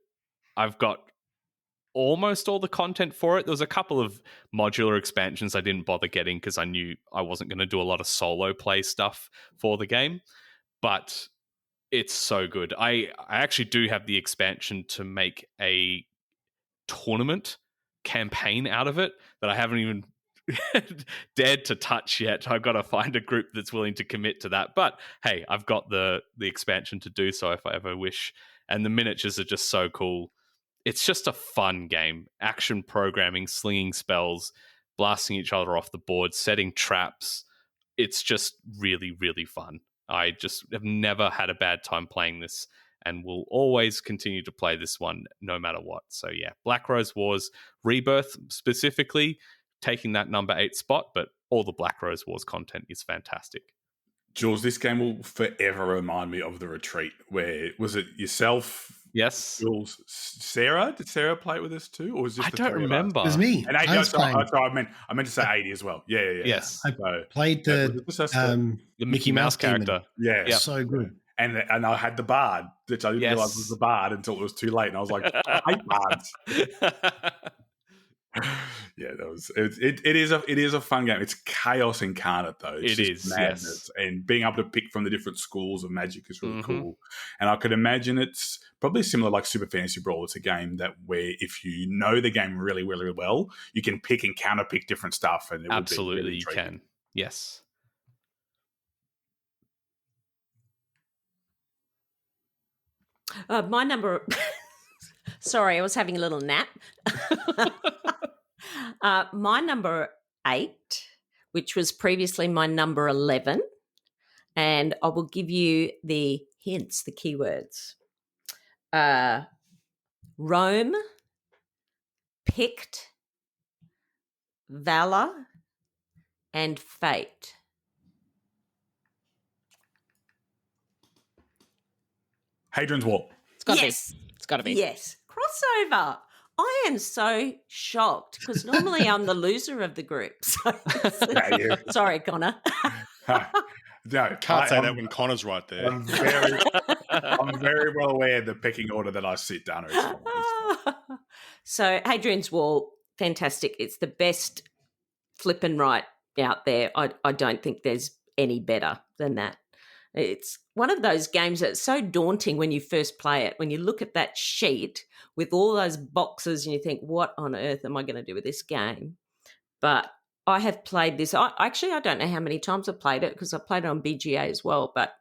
I've got almost all the content for it. There was a couple of modular expansions I didn't bother getting because I knew I wasn't going to do a lot of solo play stuff for the game, but it's so good. I actually do have the expansion to make a tournament campaign out of it that I haven't even dared to touch yet. I've got to find a group that's willing to commit to that. But hey, I've got the expansion to do so if I ever wish. And the miniatures are just so cool. It's just a fun game. Action programming, slinging spells, blasting each other off the board, setting traps. It's just really, really fun. I just have never had a bad time playing this and will always continue to play this one no matter what. So yeah, Black Rose Wars Rebirth specifically taking that number 8 spot, but all the Black Rose Wars content is fantastic. Jules, this game will forever remind me of The Retreat, where was it yourself? Yes. Jules, Sarah? Did Sarah play it with us too? Or was it just I the don't three of us? remember. It was me. And 80, I was playing. I meant to say 80 as well. Yeah. Yes. I played was it just us three? The Mickey Mouse Demon. character. Yeah. Yep. So good. And I had the bard, which I didn't realize was the bard until it was too late. And I was like, I hate bards. Yeah, it is a fun game. It's chaos incarnate though. It's just madness. Yes. And being able to pick from the different schools of magic is really cool. And I could imagine it's probably similar like Super Fantasy Brawl. It's a game that where if you know the game really, really well, you can pick and counter pick different stuff. And it absolutely would be really you can. Yes. My number. Sorry, I was having a little nap. My number 8, which was previously my number 11, and I will give you the hints, the keywords. Rome, Pict, Valor, and Fate. Hadrian's Wall. It's got to be. It's got to be. Yes. Crossover. I am so shocked because normally I'm the loser of the group. So, sorry, Connor. No, Can't say that when Connor's right there. I'm very well aware of the pecking order that I sit down. So Hadrian's Wall, fantastic. It's the best flip and right out there. I don't think there's any better than that. It's one of those games that's so daunting when you first play it. When you look at that sheet with all those boxes and you think, what on earth am I going to do with this game? But I have played this. I don't know how many times I've played it because I played it on BGA as well, but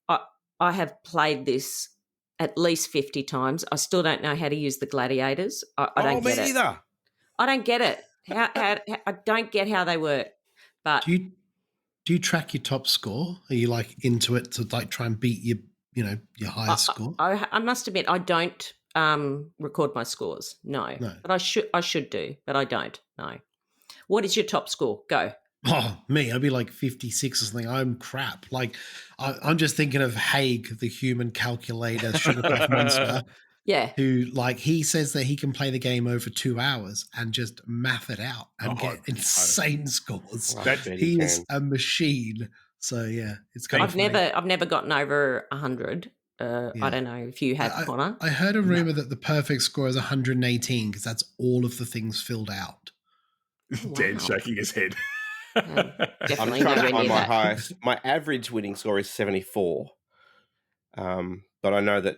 I have played this at least 50 times. I still don't know how to use the gladiators. I don't get it. Either. I don't get it. How I don't get how they work. But Do you track your top score? Are you like into it to like try and beat your highest score? I must admit I don't record my scores. No. But I should do, but I don't. No. What is your top score? Go. Oh, me, I'd be like 56 or something. I'm crap. Like, I'm just thinking of Haig, the human calculator, sugarcraft monster. Yeah. Who, like, he says that he can play the game over 2 hours and just math it out and get insane scores. He is a machine. So, yeah, it's kind of I've never gotten over 100. I don't know if you have, Connor. I heard a rumor that the perfect score is 118 because that's all of the things filled out. Dan shaking his head. I'm trying to find my highest. My average winning score is 74. But I know that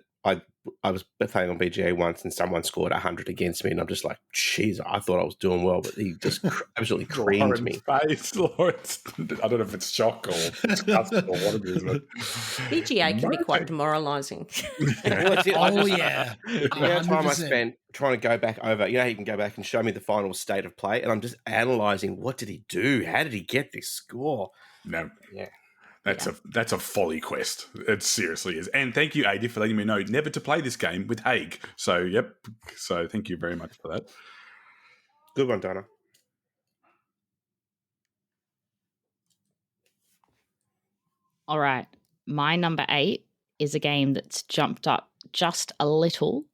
I was playing on BGA once and someone scored 100 against me, and I'm just like, jeez, I thought I was doing well, but he just absolutely creamed me. Face, Lawrence. I don't know if it's shock or disgust or what it is. But BGA can be quite demoralising. Oh, yeah. The amount of time I spent trying to go back over, you can go back and show me the final state of play, and I'm just analysing, what did he do? How did he get this score? No. Yeah. That's a folly quest. It seriously is. And thank you, AD, for letting me know never to play this game with Haig. So, yep. So, thank you very much for that. Good one, Donna. All right. My number 8 is a game that's jumped up just a little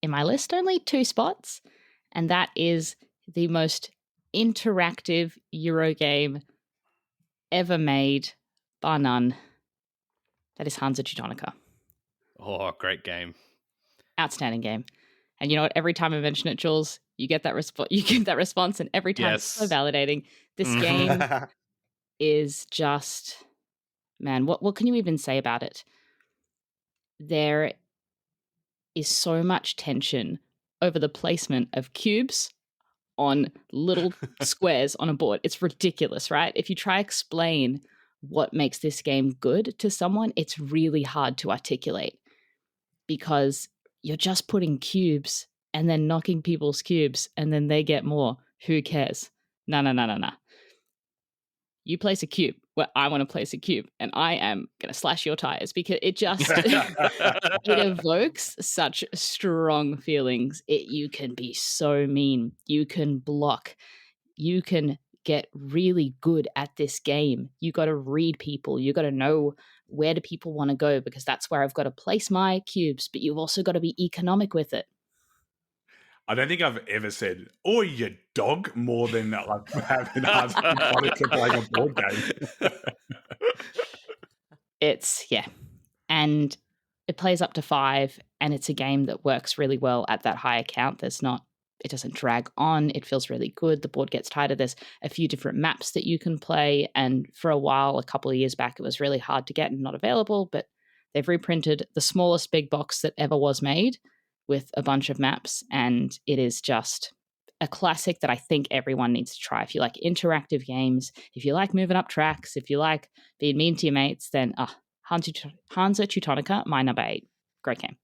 in my list, only 2 spots. And that is the most interactive Euro game ever made. Bar none. That is Hansa Teutonica. Oh, great game. Outstanding game. And you know what? Every time I mention it, Jules, you get that response, and every time it's so validating. This game is just, man, what can you even say about it? There is so much tension over the placement of cubes on little squares on a board. It's ridiculous, right? If you try to explain what makes this game good to someone, it's really hard to articulate because you're just putting cubes and then knocking people's cubes and then they get more. Who cares? No. You place a cube where I want to place a cube and I am going to slash your tires because it just, it evokes such strong feelings. You can be so mean. You can block. You can get really good at this game. You got to read people. You got to know where do people want to go because that's where I've got to place my cubes, but you've also got to be economic with it. I don't think I've ever said, "Oh, you dog," more than like having asked to play a board game. And it plays up to 5, and it's a game that works really well at that higher count. It doesn't drag on. It feels really good. The board gets tighter. There's a few different maps that you can play. And for a while, a couple of years back, it was really hard to get and not available. But they've reprinted the smallest big box that ever was made with a bunch of maps. And it is just a classic that I think everyone needs to try. If you like interactive games, if you like moving up tracks, if you like being mean to your mates, then Hansa Teutonica, my number 8. Great game.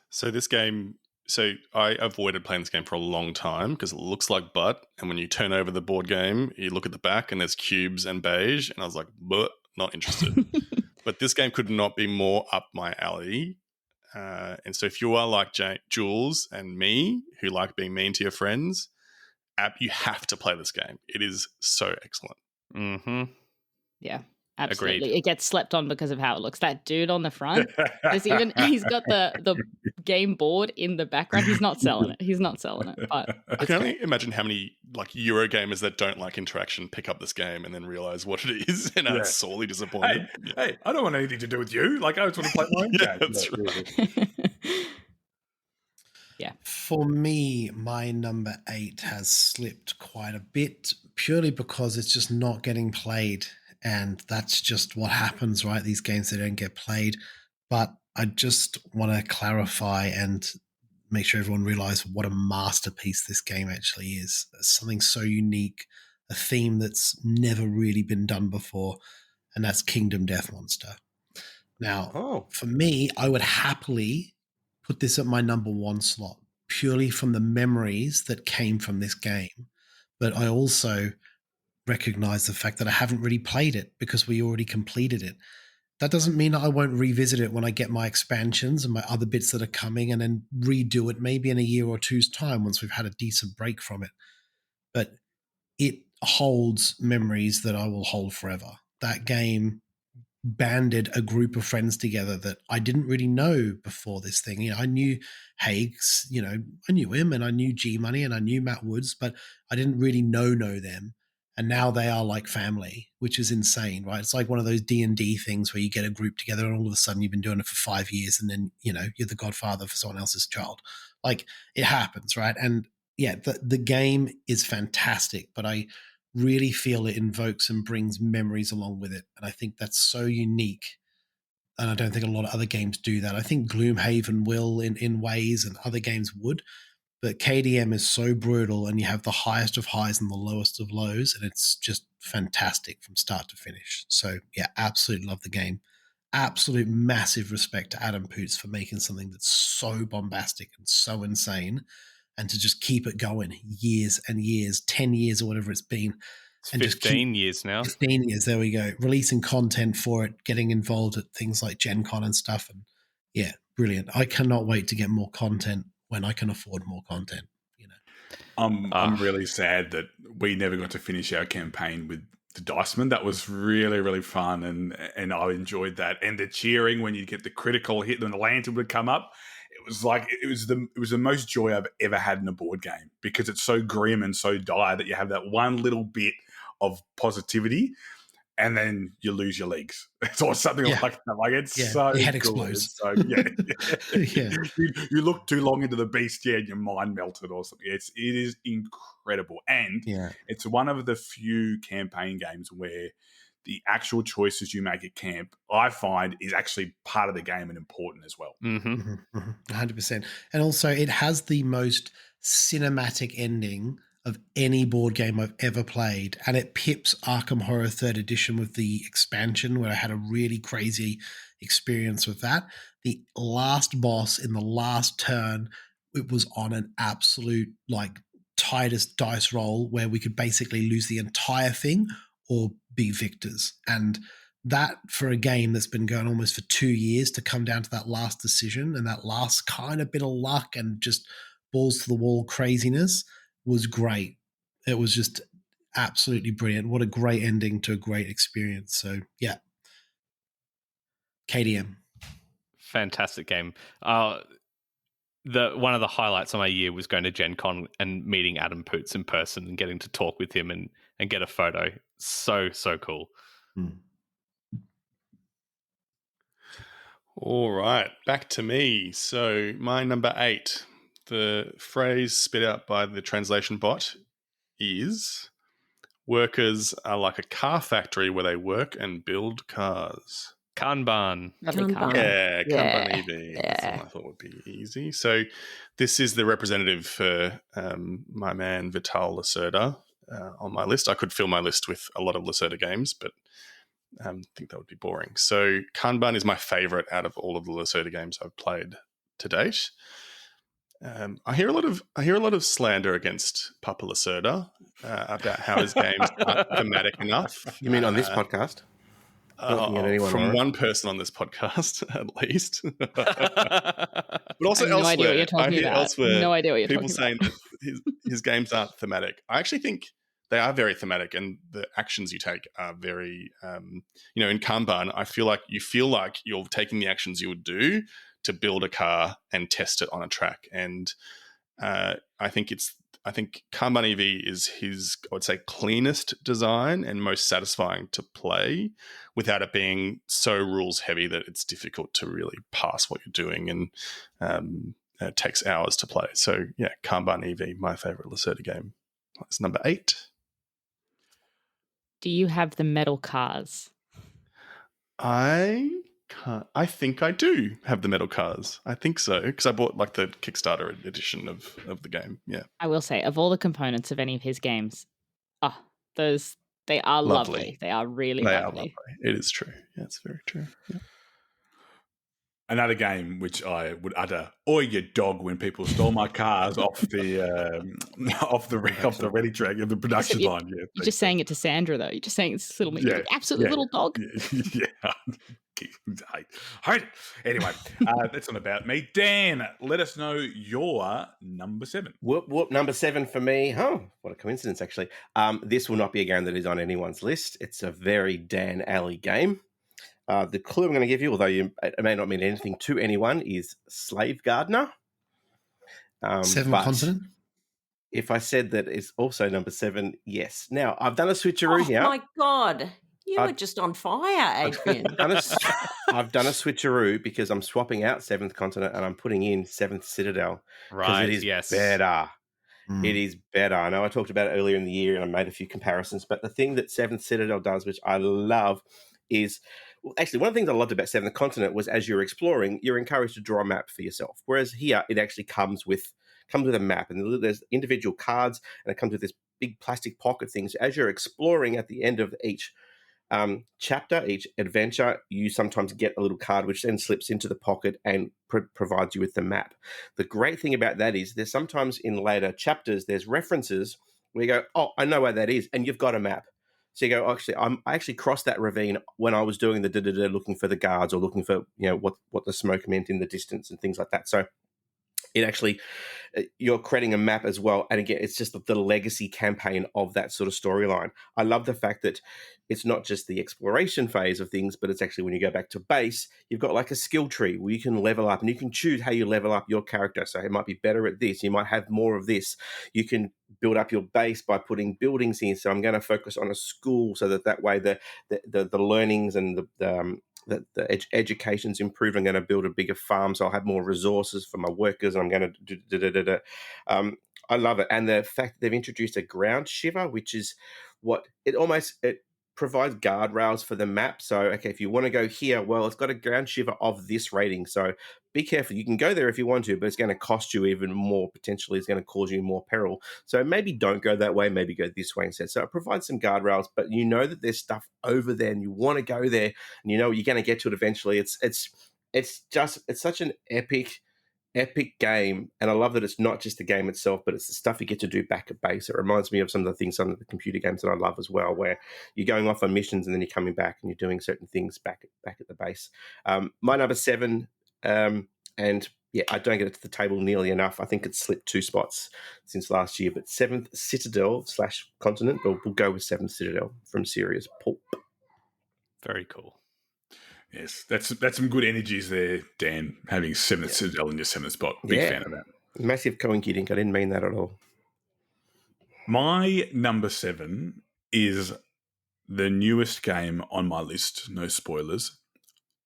So this game... So I avoided playing this game for a long time because it looks like butt. And when you turn over the board game, you look at the back and there's cubes and beige. And I was like, not interested. But this game could not be more up my alley. And so if you are like Jules and me, who like being mean to your friends, you have to play this game. It is so excellent. Mm-hmm. Yeah. Absolutely. Agreed. It gets slept on because of how it looks. That dude on the front, he's got the game board in the background. He's not selling it. But I can only imagine how many like Euro gamers that don't like interaction pick up this game and then realize what it is and are sorely disappointed. Hey, I don't want anything to do with you. Like, I just want to play my own game. That's right. Yeah. For me, my number 8 has slipped quite a bit purely because it's just not getting played. And that's just what happens, right? These games, they don't get played. But I just want to clarify and make sure everyone realizes what a masterpiece this game actually is. It's something so unique a theme that's never really been done before, and that's Kingdom Death Monster. Now, for me, I would happily put this at my number 1 slot, purely from the memories that came from this game. But I also recognize the fact that I haven't really played it because we already completed it. That doesn't mean that I won't revisit it when I get my expansions and my other bits that are coming, and then redo it maybe in a year or two's time once we've had a decent break from it. But it holds memories that I will hold forever. That game banded a group of friends together that I didn't really know before this thing. You know, I knew Hagues, you know, I knew him, and I knew G Money, and I knew Matt Woods, but I didn't really know them. And now they are like family, which is insane, right? It's like one of those D&D things where you get a group together and all of a sudden you've been doing it for 5 years, and then, you know, you're the godfather for someone else's child. Like, it happens, right? And yeah, the game is fantastic, but I really feel it invokes and brings memories along with it. And I think that's so unique. And I don't think a lot of other games do that. I think Gloomhaven will in ways, and other games would. But KDM is so brutal, and you have the highest of highs and the lowest of lows, and it's just fantastic from start to finish. So yeah, absolutely love the game. Absolute massive respect to Adam Poots for making something that's so bombastic and so insane, and to just keep it going years and years, 10 years or whatever it's been. It's And 15 years now. 15 years, there we go. Releasing content for it, getting involved at things like Gen Con and stuff. And yeah, brilliant. I cannot wait to get more content when I can afford more content, you know. I'm really sad that we never got to finish our campaign with the Diceman. That was really, really fun, and I enjoyed that. And the cheering when you get the critical hit and the lantern would come up. It was like it was the most joy I've ever had in a board game, because it's so grim and so dire that you have that one little bit of positivity, and then you lose your legs. Or something like that. Like, it's so your head good. explodes. So you look too long into the beast, and your mind melted or something. It is incredible, and it's one of the few campaign games where the actual choices you make at camp, I find, is actually part of the game and important as well. 100%. And also, it has the most cinematic ending of any board game I've ever played. And it pips Arkham Horror 3rd Edition with the expansion, where I had a really crazy experience with that. The last boss in the last turn, it was on an absolute, like, tightest dice roll where we could basically lose the entire thing or be victors. And that, for a game that's been going almost for 2 years, to come down to that last decision and that last kind of bit of luck and just balls to the wall craziness, was great. It was just absolutely brilliant. What a great ending to a great experience. So yeah, KDM. Fantastic game. One of the highlights of my year was going to Gen Con and meeting Adam Poots in person and getting to talk with him and get a photo. So cool. All right, back to me. So my number 8, the phrase spit out by the translation bot is, workers are like a car factory where they work and build cars. Kanban. Kanban. Yeah, Kanban Yeah. EV. That's the one I thought would be easy. So this is the representative for my man Vital Lacerda on my list. I could fill my list with a lot of Lacerda games, but I think that would be boring. So Kanban is my favorite out of all of the Lacerda games I've played to date. I hear a lot of slander against Papa Lacerda about how his games aren't thematic enough. You mean on this podcast? Looking at anyone, from Laura? one person on this podcast, at least. But also I have no elsewhere, idea what you're talking I hear about. elsewhere No idea what you're people talking saying that his games aren't thematic. I actually think they are very thematic, and the actions you take are very, in Kanban, I feel like you're taking the actions you would do to build a car and test it on a track. And I think Kanban EV is his, I would say, cleanest design and most satisfying to play without it being so rules heavy that it's difficult to really pass what you're doing, and it takes hours to play. So yeah, Kanban EV, my favorite Lacerda game. It's number 8. Do you have the metal cars? I think I do have the metal cars. I think so, because I bought like the Kickstarter edition of the game. Yeah. I will say, of all the components of any of his games, They are Lovely. lovely. They are really They are lovely. lovely. It is true. Yeah, it's very true. Yeah. Another game which I would utter "Oi, you dog" when people stole my cars off the ready track of the production Except line. Yeah, You're just saying it to Sandra, though. You're just saying it's little, Yeah, absolute little dog. Yeah. Right. Anyway, that's not about me. Dan, let us know your number 7. Whoop, whoop. Number 7 for me. Oh, what a coincidence, actually. This will not be a game that is on anyone's list. It's a very Dan Alley game. The clue I'm going to give you, although it may not mean anything to anyone, is Slave Gardener. 7 but continent? If I said that it's also number 7, yes. Now, I've done a switcheroo here. Oh, my God. You were just on fire, Adrian. I've done a switcheroo because I'm swapping out 7th Continent and I'm putting in 7th Citadel. Because it is better. It is better. I know I talked about it earlier in the year and I made a few comparisons, but the thing that 7th Citadel does, which I love, is... Well, actually, one of the things I loved about 7th Continent was as you're exploring, you're encouraged to draw a map for yourself. Whereas here, it actually comes with a map, and there's individual cards, and it comes with this big plastic pocket things. As you're exploring at the end of each chapter, each adventure, you sometimes get a little card which then slips into the pocket and provides you with the map. The great thing about that is there's sometimes in later chapters, there's references where you go, oh, I know where that is, and you've got a map. So you go, actually, I actually crossed that ravine when I was doing the looking for the guards or looking for, what the smoke meant in the distance and things like that. So it actually, you're creating a map as well. And again, it's just the legacy campaign of that sort of storyline. I love the fact that it's not just the exploration phase of things, but it's actually when you go back to base, you've got like a skill tree where you can level up and you can choose how you level up your character. So it might be better at this. You might have more of this. You can build up your base by putting buildings in. So I'm going to focus on a school so that way the learnings and the education's improved. I'm going to build a bigger farm, so I'll have more resources for my workers. I'm going to I love it. And the fact that they've introduced a ground shiver, which is what it provides guardrails for the map. So, okay, if you want to go here, well, it's got a ground shiver of this rating. So be careful. You can go there if you want to, but it's going to cost you even more. Potentially, it's going to cause you more peril. So maybe don't go that way. Maybe go this way instead. So it provides some guardrails, but you know that there's stuff over there and you want to go there and you know you're going to get to it eventually. It's such an epic game, and I love that it's not just the game itself, but it's the stuff you get to do back at base. It reminds me of some of the computer games that I love as well, where you're going off on missions and then you're coming back and you're doing certain things back at the base. My number 7, and yeah, I don't get it to the table nearly enough. I think it's slipped 2 spots since last year, but 7th Citadel / Continent, but we'll go with 7th Citadel from Serious Pulp. Very cool. Yes, that's some good energies there, Dan, having 7th Citadel in your 7th spot. Big fan of that. Massive coinkydink. I didn't mean that at all. My number 7 is the newest game on my list, no spoilers.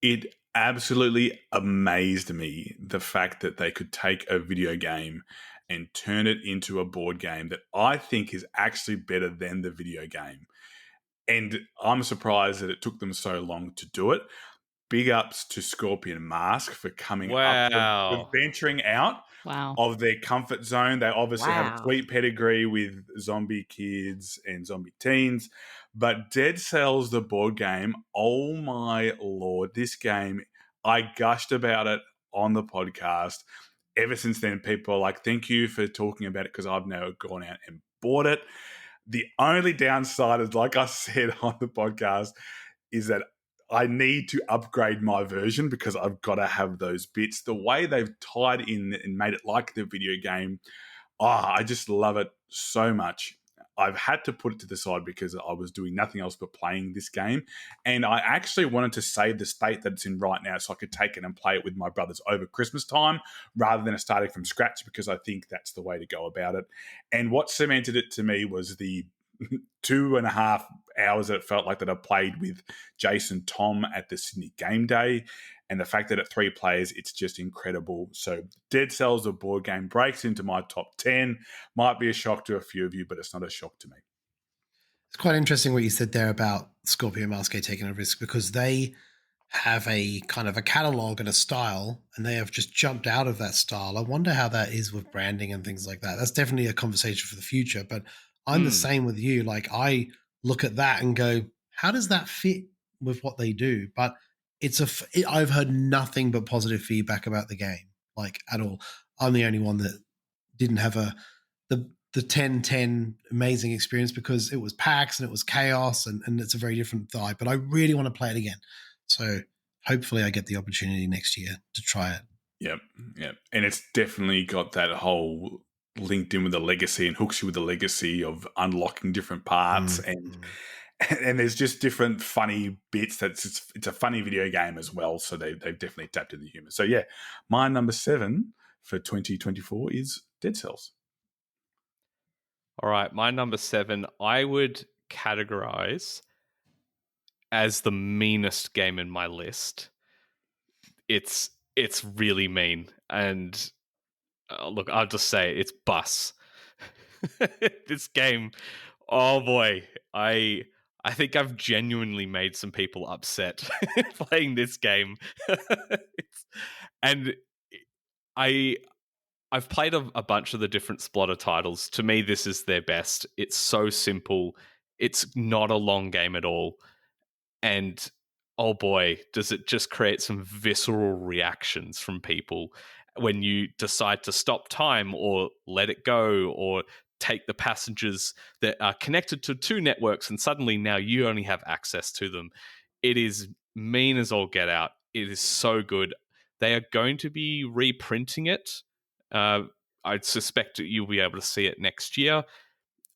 It absolutely amazed me, the fact that they could take a video game and turn it into a board game that I think is actually better than the video game. And I'm surprised that it took them so long to do it. Big ups to Scorpion Mask for coming up, for venturing out of their comfort zone. They obviously have a sweet pedigree with Zombie Kids and Zombie Teens, but Dead Cells, the board game, oh my Lord, this game, I gushed about it on the podcast. Ever since then, people are like, thank you for talking about it because I've now gone out and bought it. The only downside is, like I said on the podcast, is that I need to upgrade my version because I've got to have those bits. The way they've tied in and made it like the video game, I just love it so much. I've had to put it to the side because I was doing nothing else but playing this game. And I actually wanted to save the state that it's in right now so I could take it and play it with my brothers over Christmas time rather than starting from scratch, because I think that's the way to go about it. And what cemented it to me was the 2.5 hours that it felt like that I played with Jason Tom at the Sydney Game Day, and the fact that at 3 players, it's just incredible. So Dead Cells, the board game, breaks into my top 10. Might be a shock to a few of you, but it's not a shock to me. It's quite interesting what you said there about Scorpio Mask taking a risk, because they have a kind of a catalog and a style, and they have just jumped out of that style. I wonder how that is with branding and things like that. That's definitely a conversation for the future, but I'm the same with you. Like, I look at that and go, how does that fit with what they do? But I've heard nothing but positive feedback about the game, like at all. I'm the only one that didn't have the 10-10 amazing experience because it was PAX and it was chaos and it's a very different vibe. But I really want to play it again. So hopefully I get the opportunity next year to try it. Yep. And it's definitely got that whole linked in with the legacy and hooks you with the legacy of unlocking different parts and there's just different funny bits. It's a funny video game as well, so they've definitely tapped into the humor. So yeah, my number 7 for 2024 is Dead Cells. All right, my number 7, I would categorize as the meanest game in my list. It's really mean, and look, I'll just say it's Bus. This game, oh boy, I think I've genuinely made some people upset playing this game. And I've played a bunch of the different Splotter titles. To me, this is their best. It's so simple. It's not a long game at all. And oh boy, does it just create some visceral reactions from people when you decide to stop time or let it go or take the passengers that are connected to 2 networks and suddenly now you only have access to them. It is mean as all get out. It is so good. They are going to be reprinting it. I'd suspect that you'll be able to see it next year.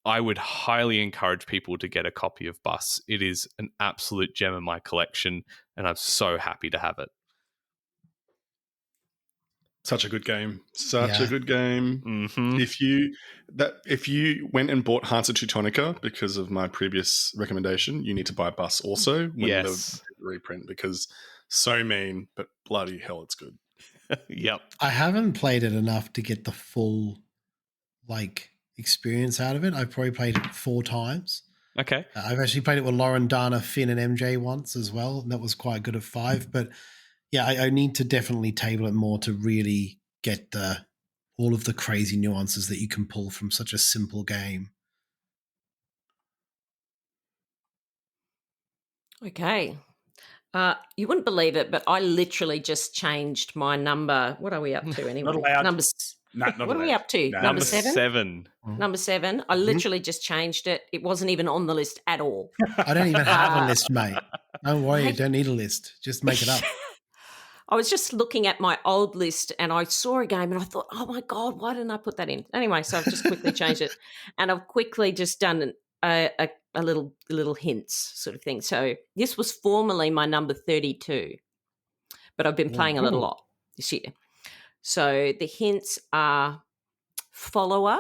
I would highly encourage people to get a copy of Bus. It is an absolute gem in my collection, and I'm so happy to have it. Such a good game. Such a good game. Mm-hmm. If you went and bought Hearts of Teutonica because of my previous recommendation, you need to buy Bus also when the reprint, because so mean, but bloody hell, it's good. Yep. I haven't played it enough to get the full experience out of it. I've probably played it 4 times. Okay. I've actually played it with Lauren, Dana, Finn, and MJ once as well, and that was quite good at 5. But yeah, I need to definitely table it more to really get all of the crazy nuances that you can pull from such a simple game. Okay. You wouldn't believe it, but I literally just changed my number. What are we up to anyway? Not allowed. What allowed. are we up to? No. Number 7? Mm-hmm. Number 7. I literally just changed it. It wasn't even on the list at all. I don't even have a list, mate. Don't worry, you don't need a list. Just make it up. I was just looking at my old list and I saw a game and I thought, oh my God, why didn't I put that in? Anyway, so I've just quickly changed it. And I've quickly just done a little hints sort of thing. So this was formerly my number 32, but I've been playing a lot this year. So the hints are follower,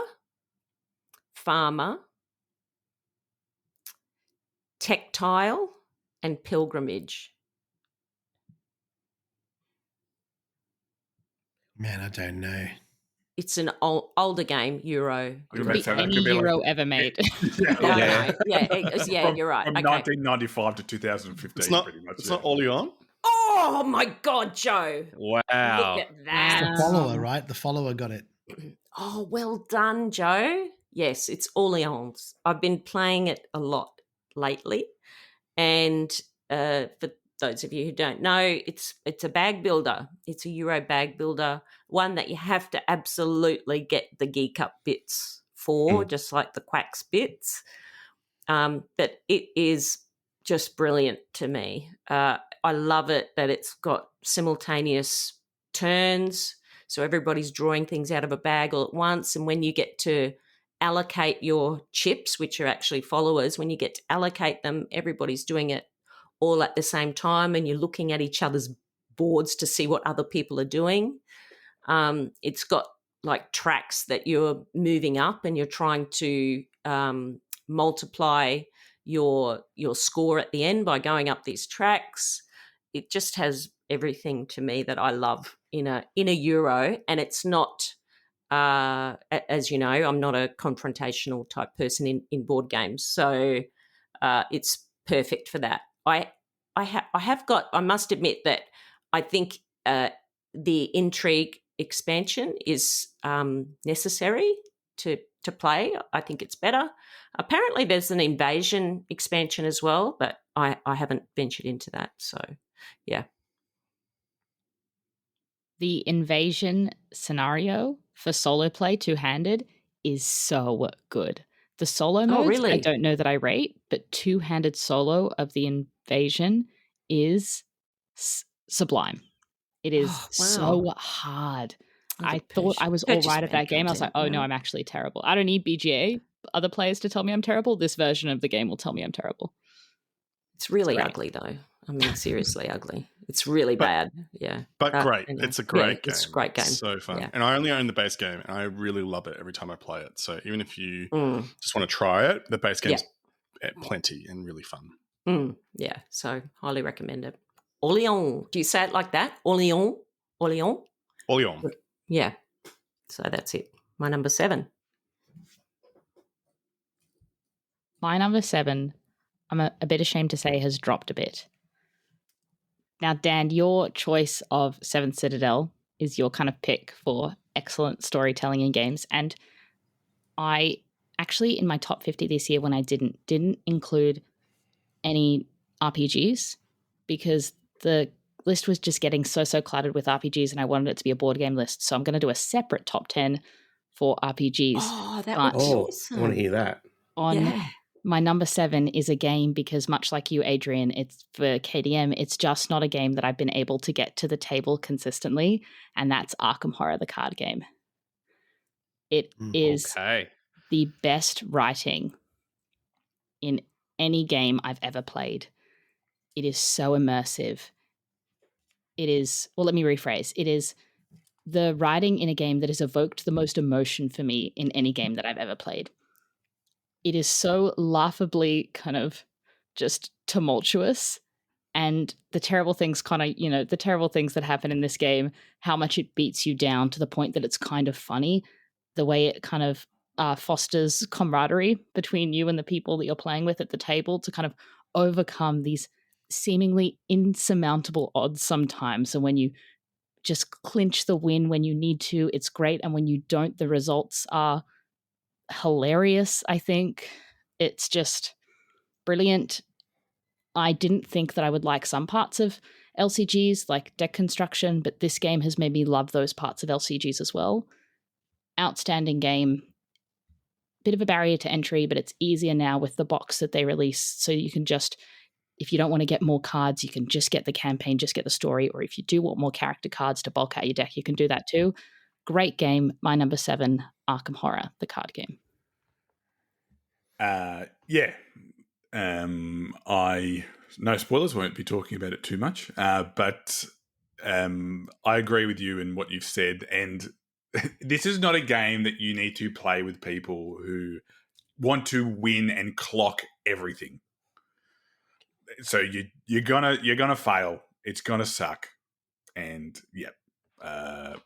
farmer, tactile, and pilgrimage. Man, I don't know. It's an older game, Euro. Could be any Euro ever made. Yeah, you're right. From 1995 to 2015, pretty much. It's not Orleans? Oh, my God, Joe. Wow. Look at that. It's the follower, right? The follower got it. Oh, well done, Joe. Yes, it's Orleans. I've been playing it a lot lately. And for those of you who don't know, it's a bag builder. It's a Euro bag builder, one that you have to absolutely get the geek up bits for, just like the quacks bits. But it is just brilliant to me. I love it that it's got simultaneous turns, so everybody's drawing things out of a bag all at once. And when you get to allocate your chips, which are actually followers, when you get to allocate them, everybody's doing it all at the same time and you're looking at each other's boards to see what other people are doing. It's got like tracks that you're moving up and you're trying to multiply your score at the end by going up these tracks. It just has everything to me that I love in a Euro, and it's not as you know, I'm not a confrontational type person in board games, so it's perfect for that. I must admit that I think the intrigue expansion is necessary to play. I think it's better. Apparently there's an invasion expansion as well, but I haven't ventured into that. So, yeah. The invasion scenario for solo play two-handed is so good. The solo modes, really? I don't know that I rate, but two-handed solo of the invasion is sublime. It is so hard. I thought I was all right at that game. I was like, oh no, I'm actually terrible. I don't need BGA, other players to tell me I'm terrible. This version of the game will tell me I'm terrible. It's really ugly though. I mean, seriously ugly. It's really bad. Yeah. But great. Anyway. It's a great game. It's a great game. It's so fun. Yeah. And I only own the base game, and I really love it every time I play it. So even if you just want to try it, the base game's plenty and really fun. Yeah. So highly recommend it. Orléans. Do you say it like that? Orléans? Orléans? Orléans. Yeah. So that's it. My number 7. My number 7, I'm a bit ashamed to say, has dropped a bit. Now, Dan, your choice of Seventh Citadel is your kind of pick for excellent storytelling in games. And I actually, in my top 50 this year, when I didn't include any RPGs because the list was just getting so cluttered with RPGs and I wanted it to be a board game list. So I'm going to do a separate top 10 for RPGs. Oh, that would be awesome. I want to hear that. My number 7 is a game because much like you, Adrian, it's for KDM, it's just not a game that I've been able to get to the table consistently, and that's Arkham Horror, the card game. It is the best writing in any game I've ever played. It is so immersive. It is, well, let me rephrase. It is the writing in a game that has evoked the most emotion for me in any game that I've ever played. It is so laughably kind of just tumultuous, and the terrible things the terrible things that happen in this game, how much it beats you down to the point that it's kind of funny, the way it kind of fosters camaraderie between you and the people that you're playing with at the table to kind of overcome these seemingly insurmountable odds sometimes. And when you just clinch the win when you need to, it's great. And when you don't, the results are hilarious. I think it's just brilliant. I didn't think that I would like some parts of LCGs like deck construction, but this game has made me love those parts of LCGs as well. Outstanding game. Bit of a barrier to entry, but it's easier now with the box that they release, so you can just, if you don't want to get more cards, you can just get the campaign, just get the story, or if you do want more character cards to bulk out your deck, you can do that too. Great game. My number 7, Arkham Horror, the card game. No spoilers, won't be talking about it too much, but I agree with you in what you've said, and this is not a game that you need to play with people who want to win and clock everything. So you're gonna fail. It's gonna suck, and but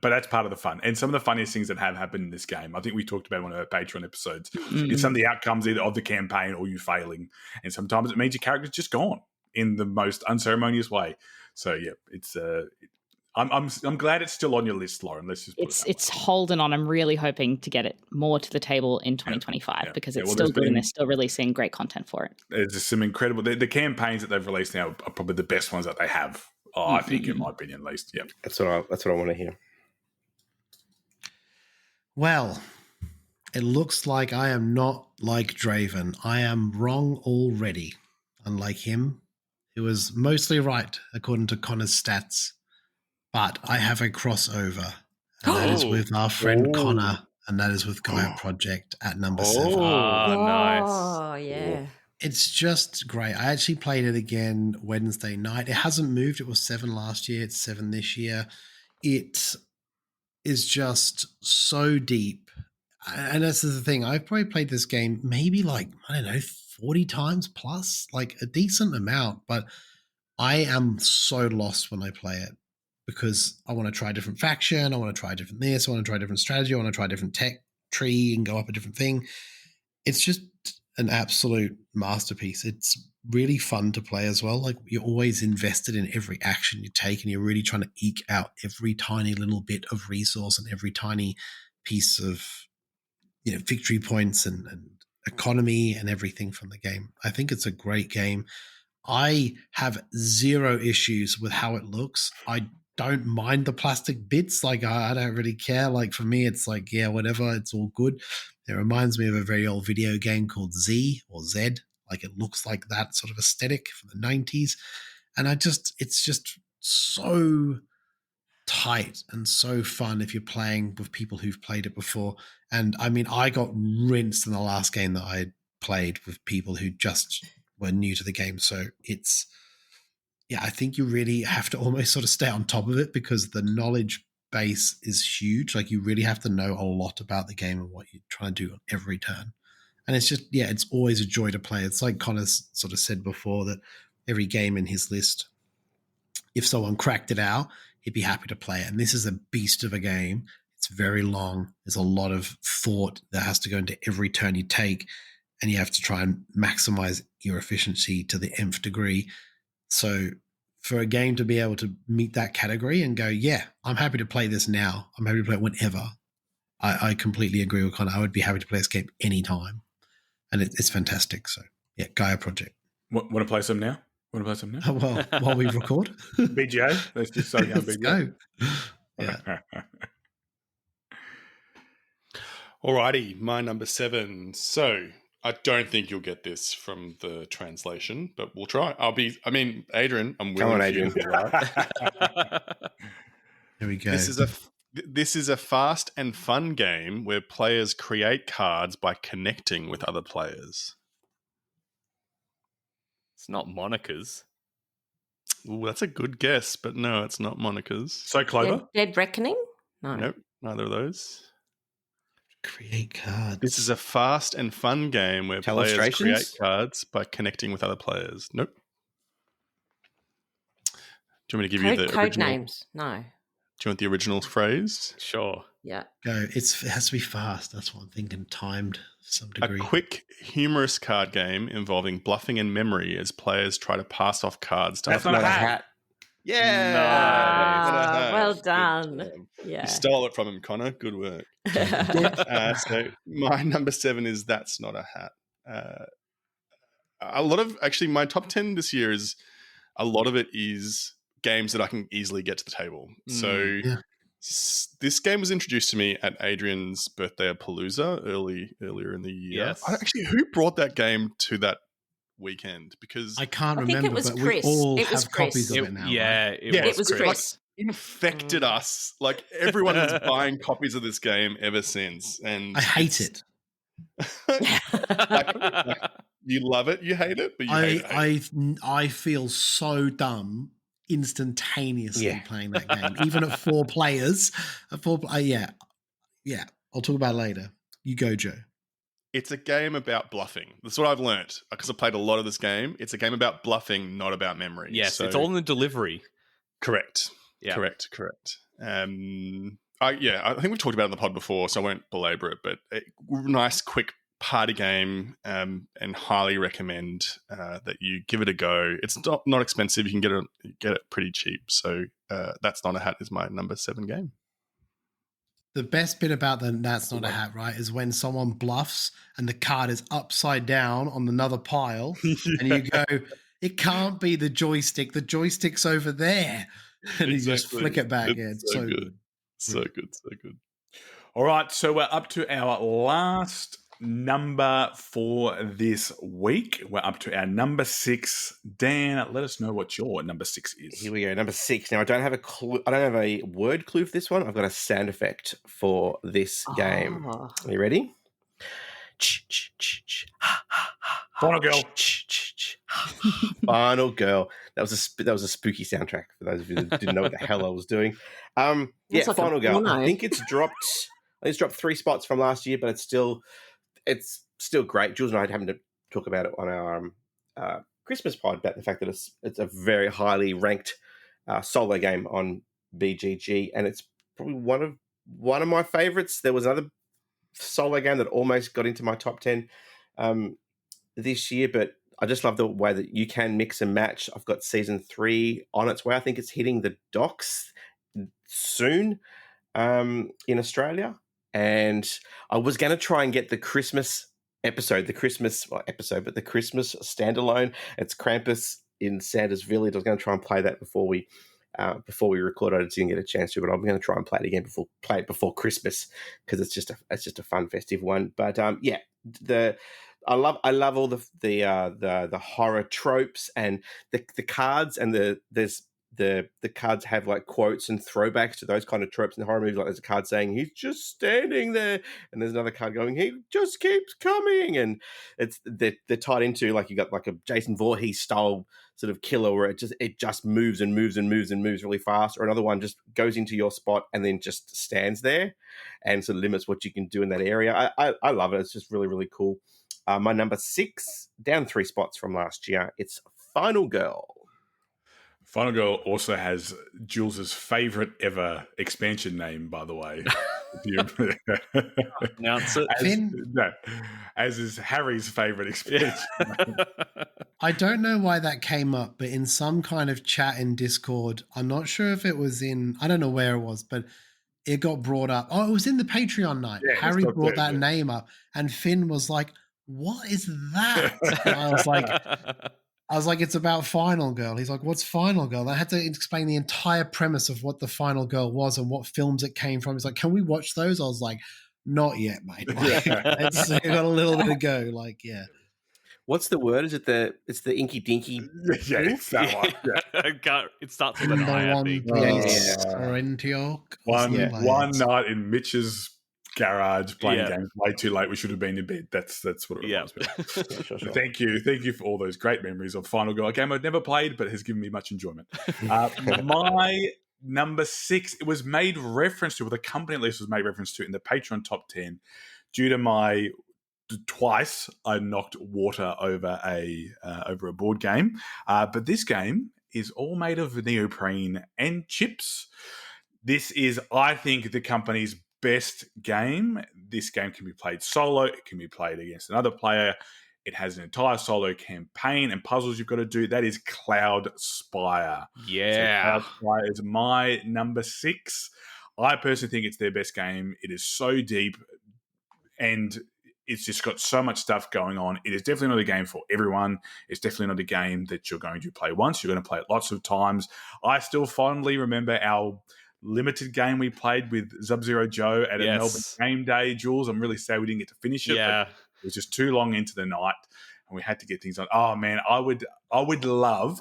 that's part of the fun. And some of the funniest things that have happened in this game, I think we talked about in one of our Patreon episodes, is some of the outcomes either of the campaign or you failing. And sometimes it means your character's just gone in the most unceremonious way. So yeah, it's I'm glad it's still on your list, Lauren. Let's just put it's holding on. I'm really hoping to get it more to the table in 2025 because it's still good and they're still releasing great content for it. There's some incredible the campaigns that they've released now are probably the best ones that they have. I think, in my opinion, at least. Yeah, that's what I want to hear. Well, it looks like I am not like Draven. I am wrong already. Unlike him, he was mostly right according to Connor's stats. But I have a crossover, and that is with our friend Connor, and that is with Gaia Project at number 7. Oh, nice. Oh, yeah. It's just great. I actually played it again Wednesday night. It hasn't moved. It was 7 last year. It's 7 this year. It is just so deep. And that's the thing. I've probably played this game maybe 40 times plus, like a decent amount. But I am so lost when I play it because I want to try a different faction. I want to try different this. I want to try a different strategy. I want to try a different tech tree and go up a different thing. It's just an absolute masterpiece. It's really fun to play as well. Like, you're always invested in every action you take and you're really trying to eke out every tiny little bit of resource and every tiny piece of victory points and economy and everything from the game. I think it's a great game. I have zero issues with how it looks. I don't mind the plastic bits. Like, I don't really care. Like, for me, it's like, yeah, whatever. It's all good. It reminds me of a very old video game called Z or Z. Like, it looks like that sort of aesthetic from the 90s. And it's just so tight and so fun if you're playing with people who've played it before. And I mean, I got rinsed in the last game that I played with people who just were new to the game. So it's, I think you really have to almost sort of stay on top of it because the knowledge base is huge. Like, you really have to know a lot about the game and what you're trying to do on every turn. And it's just, it's always a joy to play. It's like Connor sort of said before that every game in his list, if someone cracked it out, he'd be happy to play it. And this is a beast of a game. It's very long. There's a lot of thought that has to go into every turn you take, and you have to try and maximize your efficiency to the nth degree. So for a game to be able to meet that category and go, yeah, I'm happy to play this now. I'm happy to play it whenever. I completely agree with Connor. I would be happy to play this game anytime. And it's fantastic. So, yeah, Gaia Project. Want to play some now? Well, while we record. BGA? Let's just start going Let's BGA. go. Yeah. Alrighty, my number 7. So I don't think you'll get this from the translation, but we'll try. Adrian, I'm willing. Come on, for Adrian. you. Here we go. This is a fast and fun game where players create cards by connecting with other players. It's not Monica's. Ooh, that's a good guess, but no, it's not Monica's. So Clover? Dead Reckoning? No. Nope, neither of those. Create cards. This is a fast and fun game where players create cards by connecting with other players. Nope. Do you want me to give you the code original names? No. Do you want the original phrase? Sure. Yeah. Go. It has to be fast. That's what I'm thinking. Timed to some degree. A quick, humorous card game involving bluffing and memory as players try to pass off cards to That's other not a players. hat. Yeah. Ah, well done. Good. Yeah. You stole it from him, Connor. Good work. So my number 7 is That's Not a Hat. A lot of, actually, my top 10 this year is, a lot of it is games that I can easily get to the table. So this game was introduced to me at Adrian's birthday at Palooza earlier in the year. Yes. Actually, who brought that game to that weekend? Because I can't I think remember, it was but Chris. we all It was have copies Chris. of it now. Yeah, right? It was Chris. infected us. Like, everyone is buying copies of this game ever since. And I hate it. like, you love it, you hate it, but you hate it. I feel so dumb instantaneously Yeah. playing that game, even at 4 players. Yeah. I'll talk about it later. You go, Joe. It's a game about bluffing. That's what I've learn't because I played a lot of this game. It's a game about bluffing, not about memory. Yes, So- it's all in the delivery. correct. Yeah. Correct. I think we've talked about it in the pod before, so I won't belabor it. But a nice, quick party game, and highly recommend that you give it a go. It's not expensive. You can get it pretty cheap. So That's Not a Hat is my number 7 game. The best bit about That's Not a Hat, right, is when someone bluffs and the card is upside down on another pile, and you go, it can't be the joystick. The joystick's over there. And you just flick it back. It's so good. So good. All right, so we're up to our last number for this week. We're up to our number 6. Dan, let us know what your number 6 is. Here we go, number 6. Now I don't have a clue. I don't have a word clue for this one. I've got a sound effect for this game. Oh. Are you ready? Final Girl. Final Girl. That was a spooky soundtrack for those of you that didn't know what the hell I was doing. It's like Final a Girl. porno. I think it's dropped 3 spots from last year, but it's still great. Jules and I happened to talk about it on our Christmas pod about the fact that it's a very highly ranked solo game on BGG, and it's probably one of my favorites. There was another solo game that almost got into my top 10 this year, but I just love the way that you can mix and match. I've got season 3 on its way. I think it's hitting the docks soon in Australia. and I was going to try and get the Christmas episode, the Christmas standalone. It's Krampus in Santa's Village. I was going to try and play that before we record. I didn't get a chance to, but I'm going to try and play it again before Christmas, because it's just a fun festive one. But I love all the horror tropes, and the cards, and the cards have like quotes and throwbacks to those kind of tropes in horror movies. Like there's a card saying he's just standing there, and there's another card going he just keeps coming, and they're tied into, like, you got like a Jason Voorhees style sort of killer where it just moves and moves and moves and moves really fast, or another one just goes into your spot and then just stands there and sort of limits what you can do in that area. I love it. It's just really, really cool. My number 6, down 3 spots from last year, it's Final Girl. Final Girl also has Jules's favorite ever expansion name, by the way. Announce it. As is Harry's favorite expansion name. I don't know why that came up, but in some kind of chat in Discord, I'm not sure if it was I don't know where it was, but it got brought up. Oh, it was in the Patreon night. Yeah, Harry brought that name up, and Finn was like, "What is that?" And I was like, it's about Final Girl. He's like, what's Final Girl? I had to explain the entire premise of what the Final Girl was and what films it came from. He's like, can we watch those? I was like, not yet, mate. Like, it's got a little bit to go. Like, yeah. What's the word? Is it it's the Inky Dinky? Yeah, it's that one. Yeah. It starts with an I, I think. One night in Mitch's garage playing games way too late. We should have been in bed. That's what it reminds me of. Sure. Thank you for all those great memories of Final Girl, a game I've never played but has given me much enjoyment. My number 6, it was made reference to, well, the company at least was made reference to in the Patreon top 10 due to twice I knocked water over a board game, but this game is all made of neoprene and chips. This is, I think, the company's best game. This game can be played solo. It can be played against another player. It has an entire solo campaign and puzzles you've got to do. That is Cloud Spire. Yeah. So Cloud Spire is my number 6. I personally think it's their best game. It is so deep and it's just got so much stuff going on. It is definitely not a game for everyone. It's definitely not a game that you're going to play once. You're going to play it lots of times. I still fondly remember our limited game we played with Sub-Zero Joe at a Melbourne game day. Jules, I'm really sad we didn't get to finish it. Yeah. But it was just too long into the night and we had to get things on. Oh man, I would love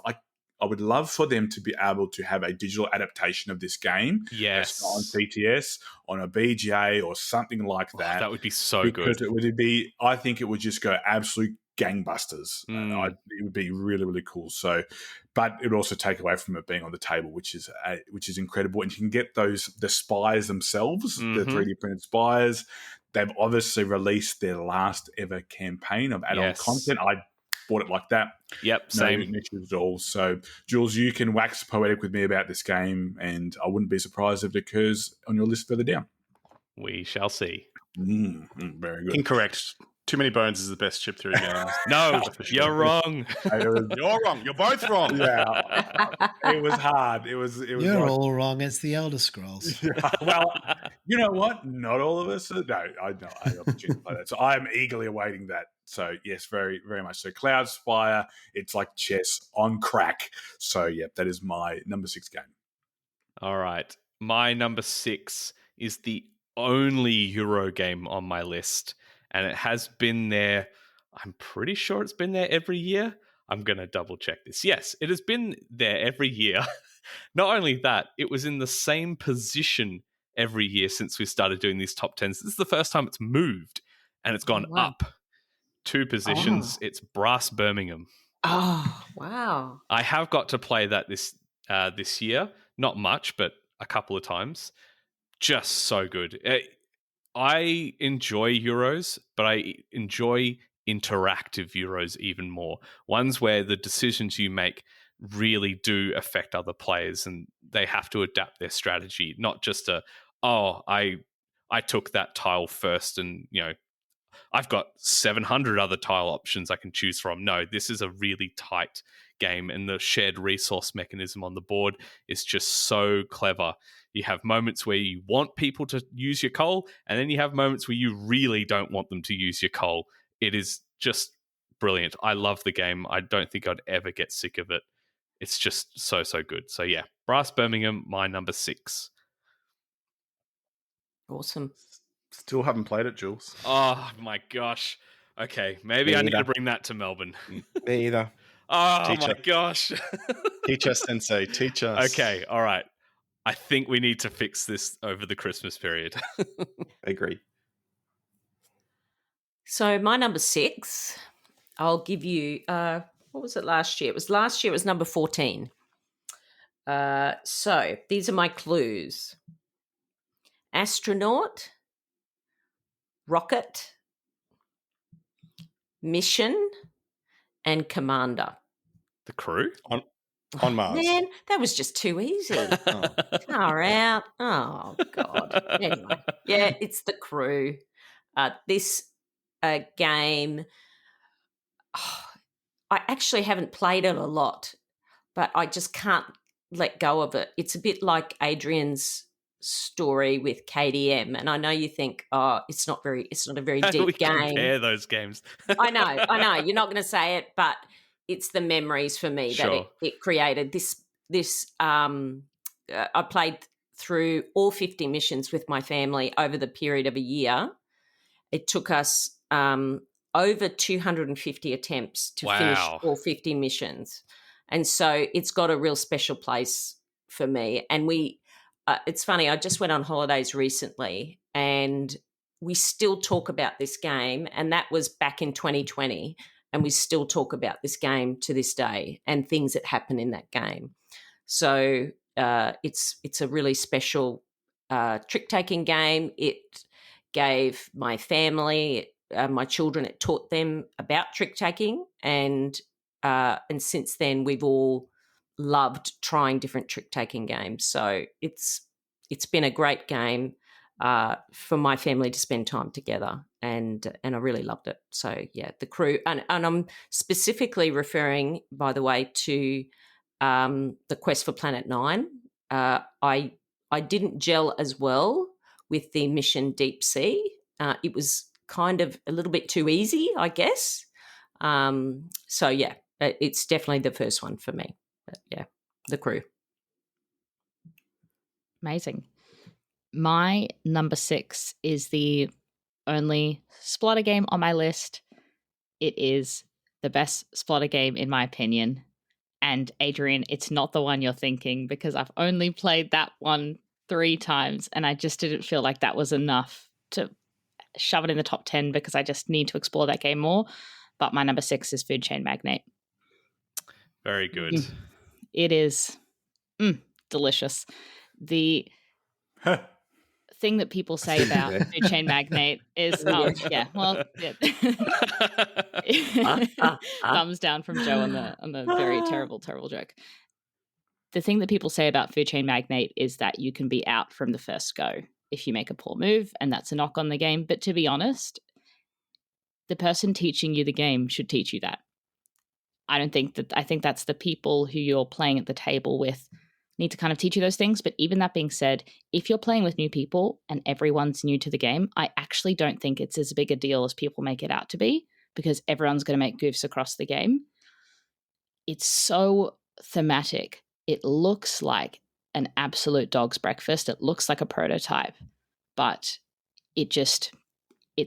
for them to be able to have a digital adaptation of this game. Yes. On CTS, on a BGA or something like that. That would be so because good. I think it would just go absolute gangbusters. It would be really, really cool. So, but it would also take away from it being on the table, which is incredible. And you can get the spires themselves, the 3D printed spires. They've obviously released their last ever campaign of add-on content. I bought it like that. Yep, same. No issues at all. So, Jules, you can wax poetic with me about this game, and I wouldn't be surprised if it occurs on your list further down. We shall see. Very good. Incorrect. Too Many Bones is the best chip theory game. No, you're wrong. You're wrong. You're both wrong. Yeah, it was hard. It was. You're all wrong. It's the Elder Scrolls. Well, you know what? Not all of us. No, I know. I got the chance to play that, so I am eagerly awaiting that. So yes, very, very much so. Cloud Spire. It's like chess on crack. So yeah, that is my number 6 game. All right, my number 6 is the only Euro game on my list. And it has been there, I'm pretty sure it's been there every year. I'm going to double check this. Yes, it has been there every year. Not only that, it was in the same position every year since we started doing these top 10s. This is the first time it's moved and it's gone up 2 positions. It's Brass Birmingham. Oh, wow. I have got to play that this year. Not much, but a couple of times. Just so good. I enjoy Euros, but I enjoy interactive Euros even more. Ones where the decisions you make really do affect other players and they have to adapt their strategy, not just I took that tile first and, I've got 700 other tile options I can choose from. No, this is a really tight game, and the shared resource mechanism on the board is just so clever. You have moments where you want people to use your coal, and then you have moments where you really don't want them to use your coal. It is just brilliant. I love the game. I don't think I'd ever get sick of it. It's just so, so good. So yeah, Brass Birmingham, my number 6. Awesome. Still haven't played it, Jules. Oh my gosh. Okay, maybe Me I need to either. bring that to Melbourne. Me either. Oh Teach my us. gosh. Teach us, Sensei. Teach us. Okay, all right. I think we need to fix this over the Christmas period. Agree. So my number 6, I'll give you, what was it last year? It was number 14. So these are my clues. Astronaut, rocket, mission, and commander. The Crew? On Mars. Man, that was just too easy. Far out. Oh, God. Anyway, yeah, it's The Crew. This game, I actually haven't played it a lot, but I just can't let go of it. It's a bit like Adrian's story with KDM, and I know you think, oh, it's not a very How do we deep game. compare those games? I know. You're not going to say it, but it's the memories for me Sure. that it created. I played through all 50 missions with my family over the period of a year. It took us over 250 attempts to finish Wow. all 50 missions. And so it's got a real special place for me. And it's funny, I just went on holidays recently and we still talk about this game, and that was back in 2020, and we still talk about this game to this day and things that happen in that game. So it's a really special trick-taking game. It gave my family, my children, it taught them about trick-taking, and since then we've all loved trying different trick-taking games. So it's been a great game for my family to spend time together, and I really loved it. So yeah, The Crew, and I'm specifically referring, by the way, to the Quest for Planet 9. I didn't gel as well with the mission Deep Sea. It was kind of a little bit too easy, I guess. So yeah, it's definitely the first one for me. But yeah, The Crew. Amazing. My number 6 is the only Splotter game on my list. It is the best Splotter game in my opinion. And Adrian, it's not the one you're thinking, because I've only played that one 3 times and I just didn't feel like that was enough to shove it in the top 10, because I just need to explore that game more. But my number 6 is Food Chain Magnate. Very good. It is delicious. The thing that people say about Food Chain Magnate is, thumbs down from Joe on the very terrible joke. The thing that people say about Food Chain Magnate is that you can be out from the first go if you make a poor move, and that's a knock on the game. But to be honest, the person teaching you the game should teach you that. I think that's the people who you're playing at the table with need to kind of teach you those things. But even that being said, if you're playing with new people and everyone's new to the game, I actually don't think it's as big a deal as people make it out to be, because everyone's going to make goofs across the game. It's so thematic. It looks like an absolute dog's breakfast. It looks like a prototype, but it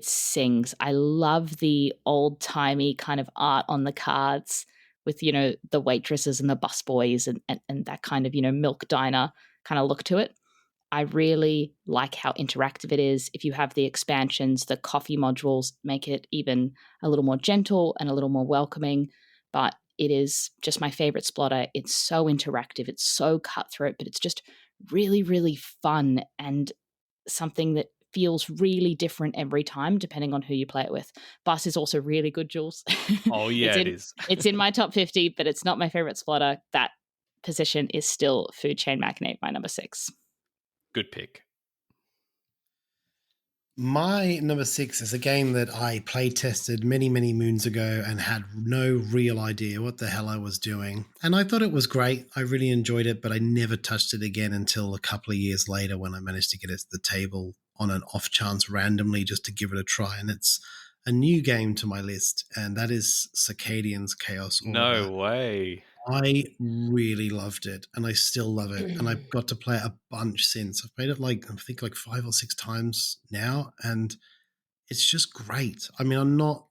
sings. I love the old-timey kind of art on the cards with, the waitresses and the busboys and that kind of, milk diner kind of look to it. I really like how interactive it is. If you have the expansions, the coffee modules make it even a little more gentle and a little more welcoming, but it is just my favorite Splotter. It's so interactive. It's so cutthroat, but it's just really, really fun and something that feels really different every time, depending on who you play it with. Bus is also really good, Jules. Oh, yeah, it is. It's in my top 50, but it's not my favorite Splotter. That position is still Food Chain Magnate, my number 6. Good pick. My number 6 is a game that I play tested many, many moons ago and had no real idea what the hell I was doing. And I thought it was great. I really enjoyed it, but I never touched it again until a couple of years later when I managed to get it to the table on an off chance randomly just to give it a try. And it's a new game to my list, and that is Circadian's Chaos Order. No way. I really loved it, and I still love it. And I've got to play it a bunch since. I've played it I think 5 or 6 times now, and it's just great. I mean, I'm not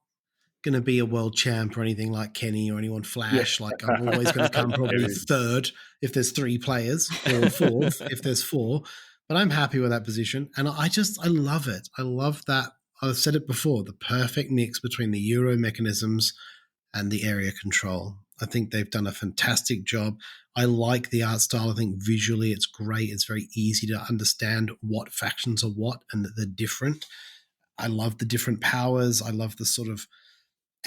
going to be a world champ or anything like Kenny or anyone Flash. Yeah. Like, I'm always going to come probably third if there's 3 players, or fourth if there's 4. But I'm happy with that position, and I love it. I love that. I've said it before, the perfect mix between the Euro mechanisms and the area control. I think they've done a fantastic job. I like the art style. I think visually it's great. It's very easy to understand what factions are what and that they're different. I love the different powers. I love the sort of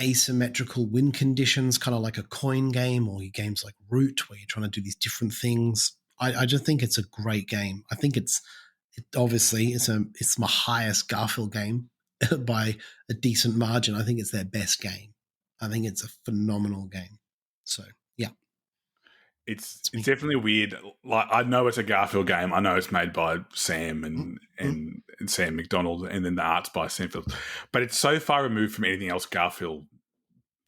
asymmetrical win conditions, kind of like a coin game or games like Root where you're trying to do these different things. I just think it's a great game. I think it's my highest Garfield game by a decent margin. I think it's their best game. I think it's a phenomenal game. So, yeah. It's definitely weird. Like, I know it's a Garfield game. I know it's made by Sam and Sam McDonald, and then the art's by Sinfield. But it's so far removed from anything else Garfield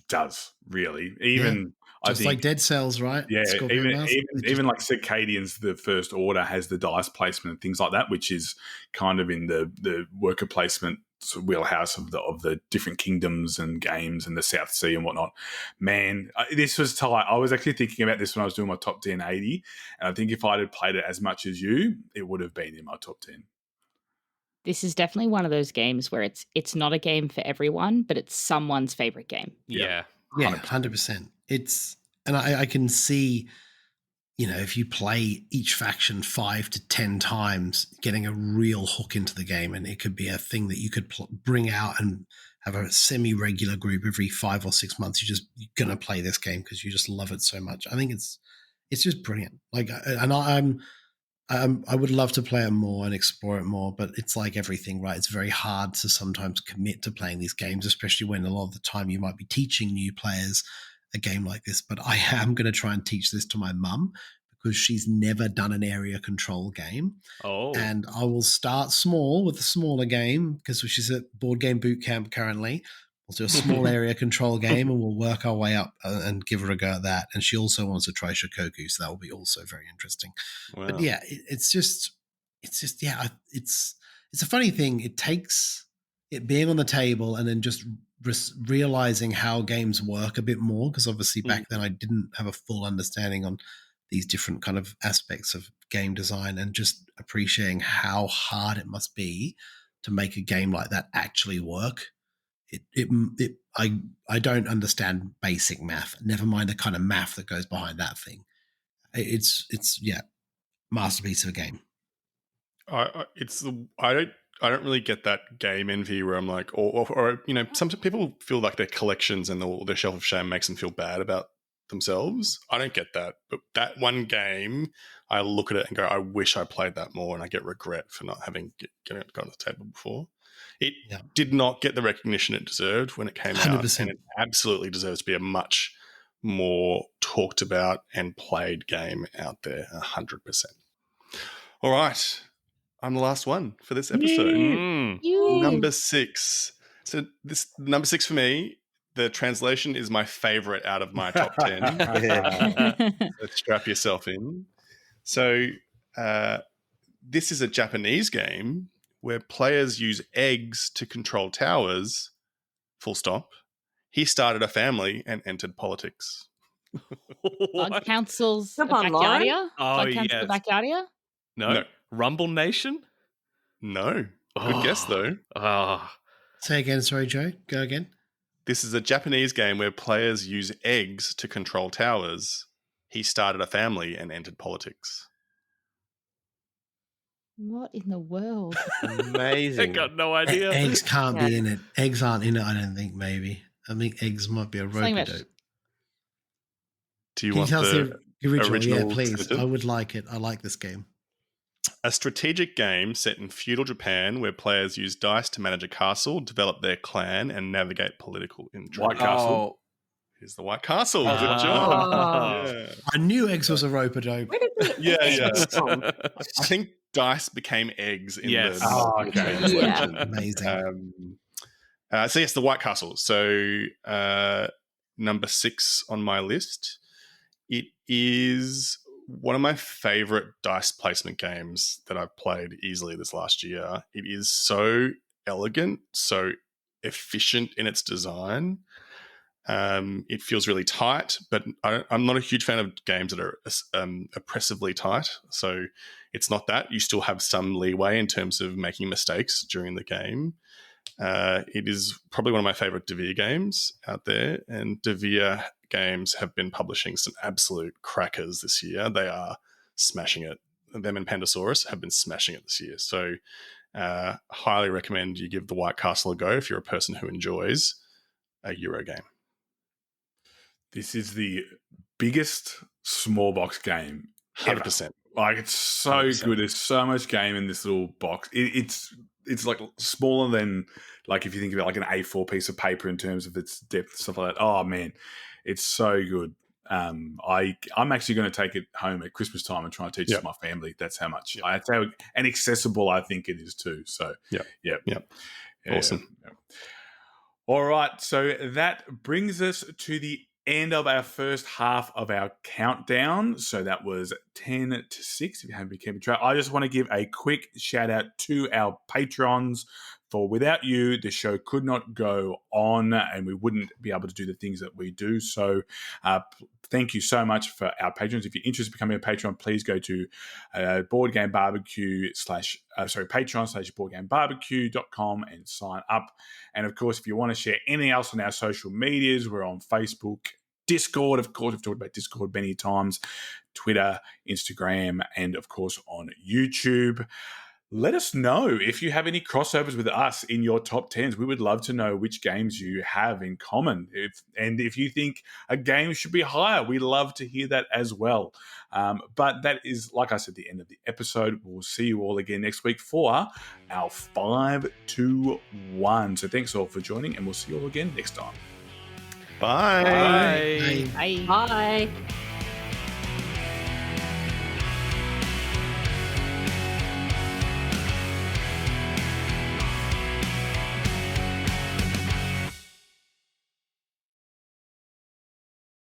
does, really. Even I think, like Dead Cells, right? Yeah, even like Circadians, the First Order has the dice placement and things like that, which is kind of in the worker placement wheelhouse of the different kingdoms and games and the South Sea and whatnot. Man, this was tight. I was actually thinking about this when I was doing my top 10 80, and I think if I had played it as much as you, it would have been in my top 10. This is definitely one of those games where it's not a game for everyone, but it's someone's favorite game. Yeah. 100%. And I can see, if you play each faction 5 to 10 times, getting a real hook into the game, and it could be a thing that you could bring out and have a semi-regular group every 5 or 6 months. You're gonna play this game because you just love it so much. I think it's just brilliant. Like, and I would love to play it more and explore it more, but it's like everything, right? It's very hard to sometimes commit to playing these games, especially when a lot of the time you might be teaching new players a game like this. But I am going to try and teach this to my mum because she's never done an area control game. Oh. And I will start small with a smaller game because she's at Board Game Boot Camp currently. We'll do a small area control game and we'll work our way up and give her a go at that. And she also wants to try Shikoku, so that will be also very interesting. Wow. But yeah, it's a funny thing. It takes it being on the table and then just realizing how games work a bit more, because obviously back then I didn't have a full understanding on these different kind of aspects of game design, and just appreciating how hard it must be to make a game like that actually work. I don't understand basic math, never mind the kind of math that goes behind that thing. It's masterpiece of a game. I don't really get that game envy where I'm like, or some people feel like their collections and their shelf of shame makes them feel bad about themselves. I don't get that, but that one game, I look at it and go, I wish I played that more, and I get regret for not having got on the table before. It did not get the recognition it deserved when it came 100%. out, and it absolutely deserves to be a much more talked about and played game out there, 100%. All right. I'm the last one for this episode. Number 6. So this number 6 for me, the translation is my favorite out of my top 10. So strap yourself in. So this is a Japanese game where players use eggs to control towers, full stop. He started a family and entered politics. Bug Council's Come on, Backyardia? Oh, Bug Council yes. Backyardia? No. Rumble Nation? No. Good guess, though. Say again, sorry, Joe. Go again. This is a Japanese game where players use eggs to control towers. He started a family and entered politics. What in the world? I Amazing. got no idea. Eggs can't be in it. Eggs aren't in it, I don't think, maybe. I think eggs might be a rope-a-dope. Do you Can you want tell us the the original? Yeah, original please. sentence? I would like it. I like this game. A strategic game set in feudal Japan where players use dice to manage a castle, develop their clan, and navigate political intrigue. White Castle. Oh, Here's the White Castle. Oh. Good job. Oh. Yeah. I knew eggs was a rope-a-dope. Where did the Yeah, eggs yeah. from? I think dice became eggs in Yes. the Oh, okay. Yeah. Amazing. So yes, the White Castle. So number 6 on my list. It is one of my favorite dice placement games that I've played easily this last year. It is so elegant, so efficient in its design. It feels really tight, but I'm not a huge fan of games that are oppressively tight. So it's not that. You still have some leeway in terms of making mistakes during the game. It is probably one of my favorite Devere games out there, and Devere games have been publishing some absolute crackers this year. They are smashing it. Them and Pandasaurus have been smashing it this year. So highly recommend you give the White Castle a go if you're a person who enjoys a Euro game. This is the biggest small box game ever. 100%. Like, it's so 100%. good. There's so much game in this little box. It's like smaller than, like, if you think about like an A4 piece of paper in terms of its depth and stuff like that. Oh man, it's so good. I'm actually going to take it home at Christmas time and try and teach it to my family. That's how much and accessible I think it is too. So yeah. Awesome. Yeah. All right, so that brings us to the end of our first half of our countdown. So that was 10 to 6, if you haven't been keeping track. I just want to give a quick shout out to our patrons, for without you, the show could not go on and we wouldn't be able to do the things that we do. So thank you so much for our patrons. If you're interested in becoming a patron, please go to patreon/boardgamebarbecue.com and sign up. And of course, if you want to share anything else on our social medias, we're on Facebook, Discord, of course, we've talked about Discord many times, Twitter, Instagram, and of course on YouTube. Let us know if you have any crossovers with us in your top 10s. We would love to know which games you have in common. If you think a game should be higher, we love to hear that as well. But that is, like I said, the end of the episode. We'll see you all again next week for our 5 to 1. So thanks all for joining, and we'll see you all again next time. Bye. Bye. Bye. Bye.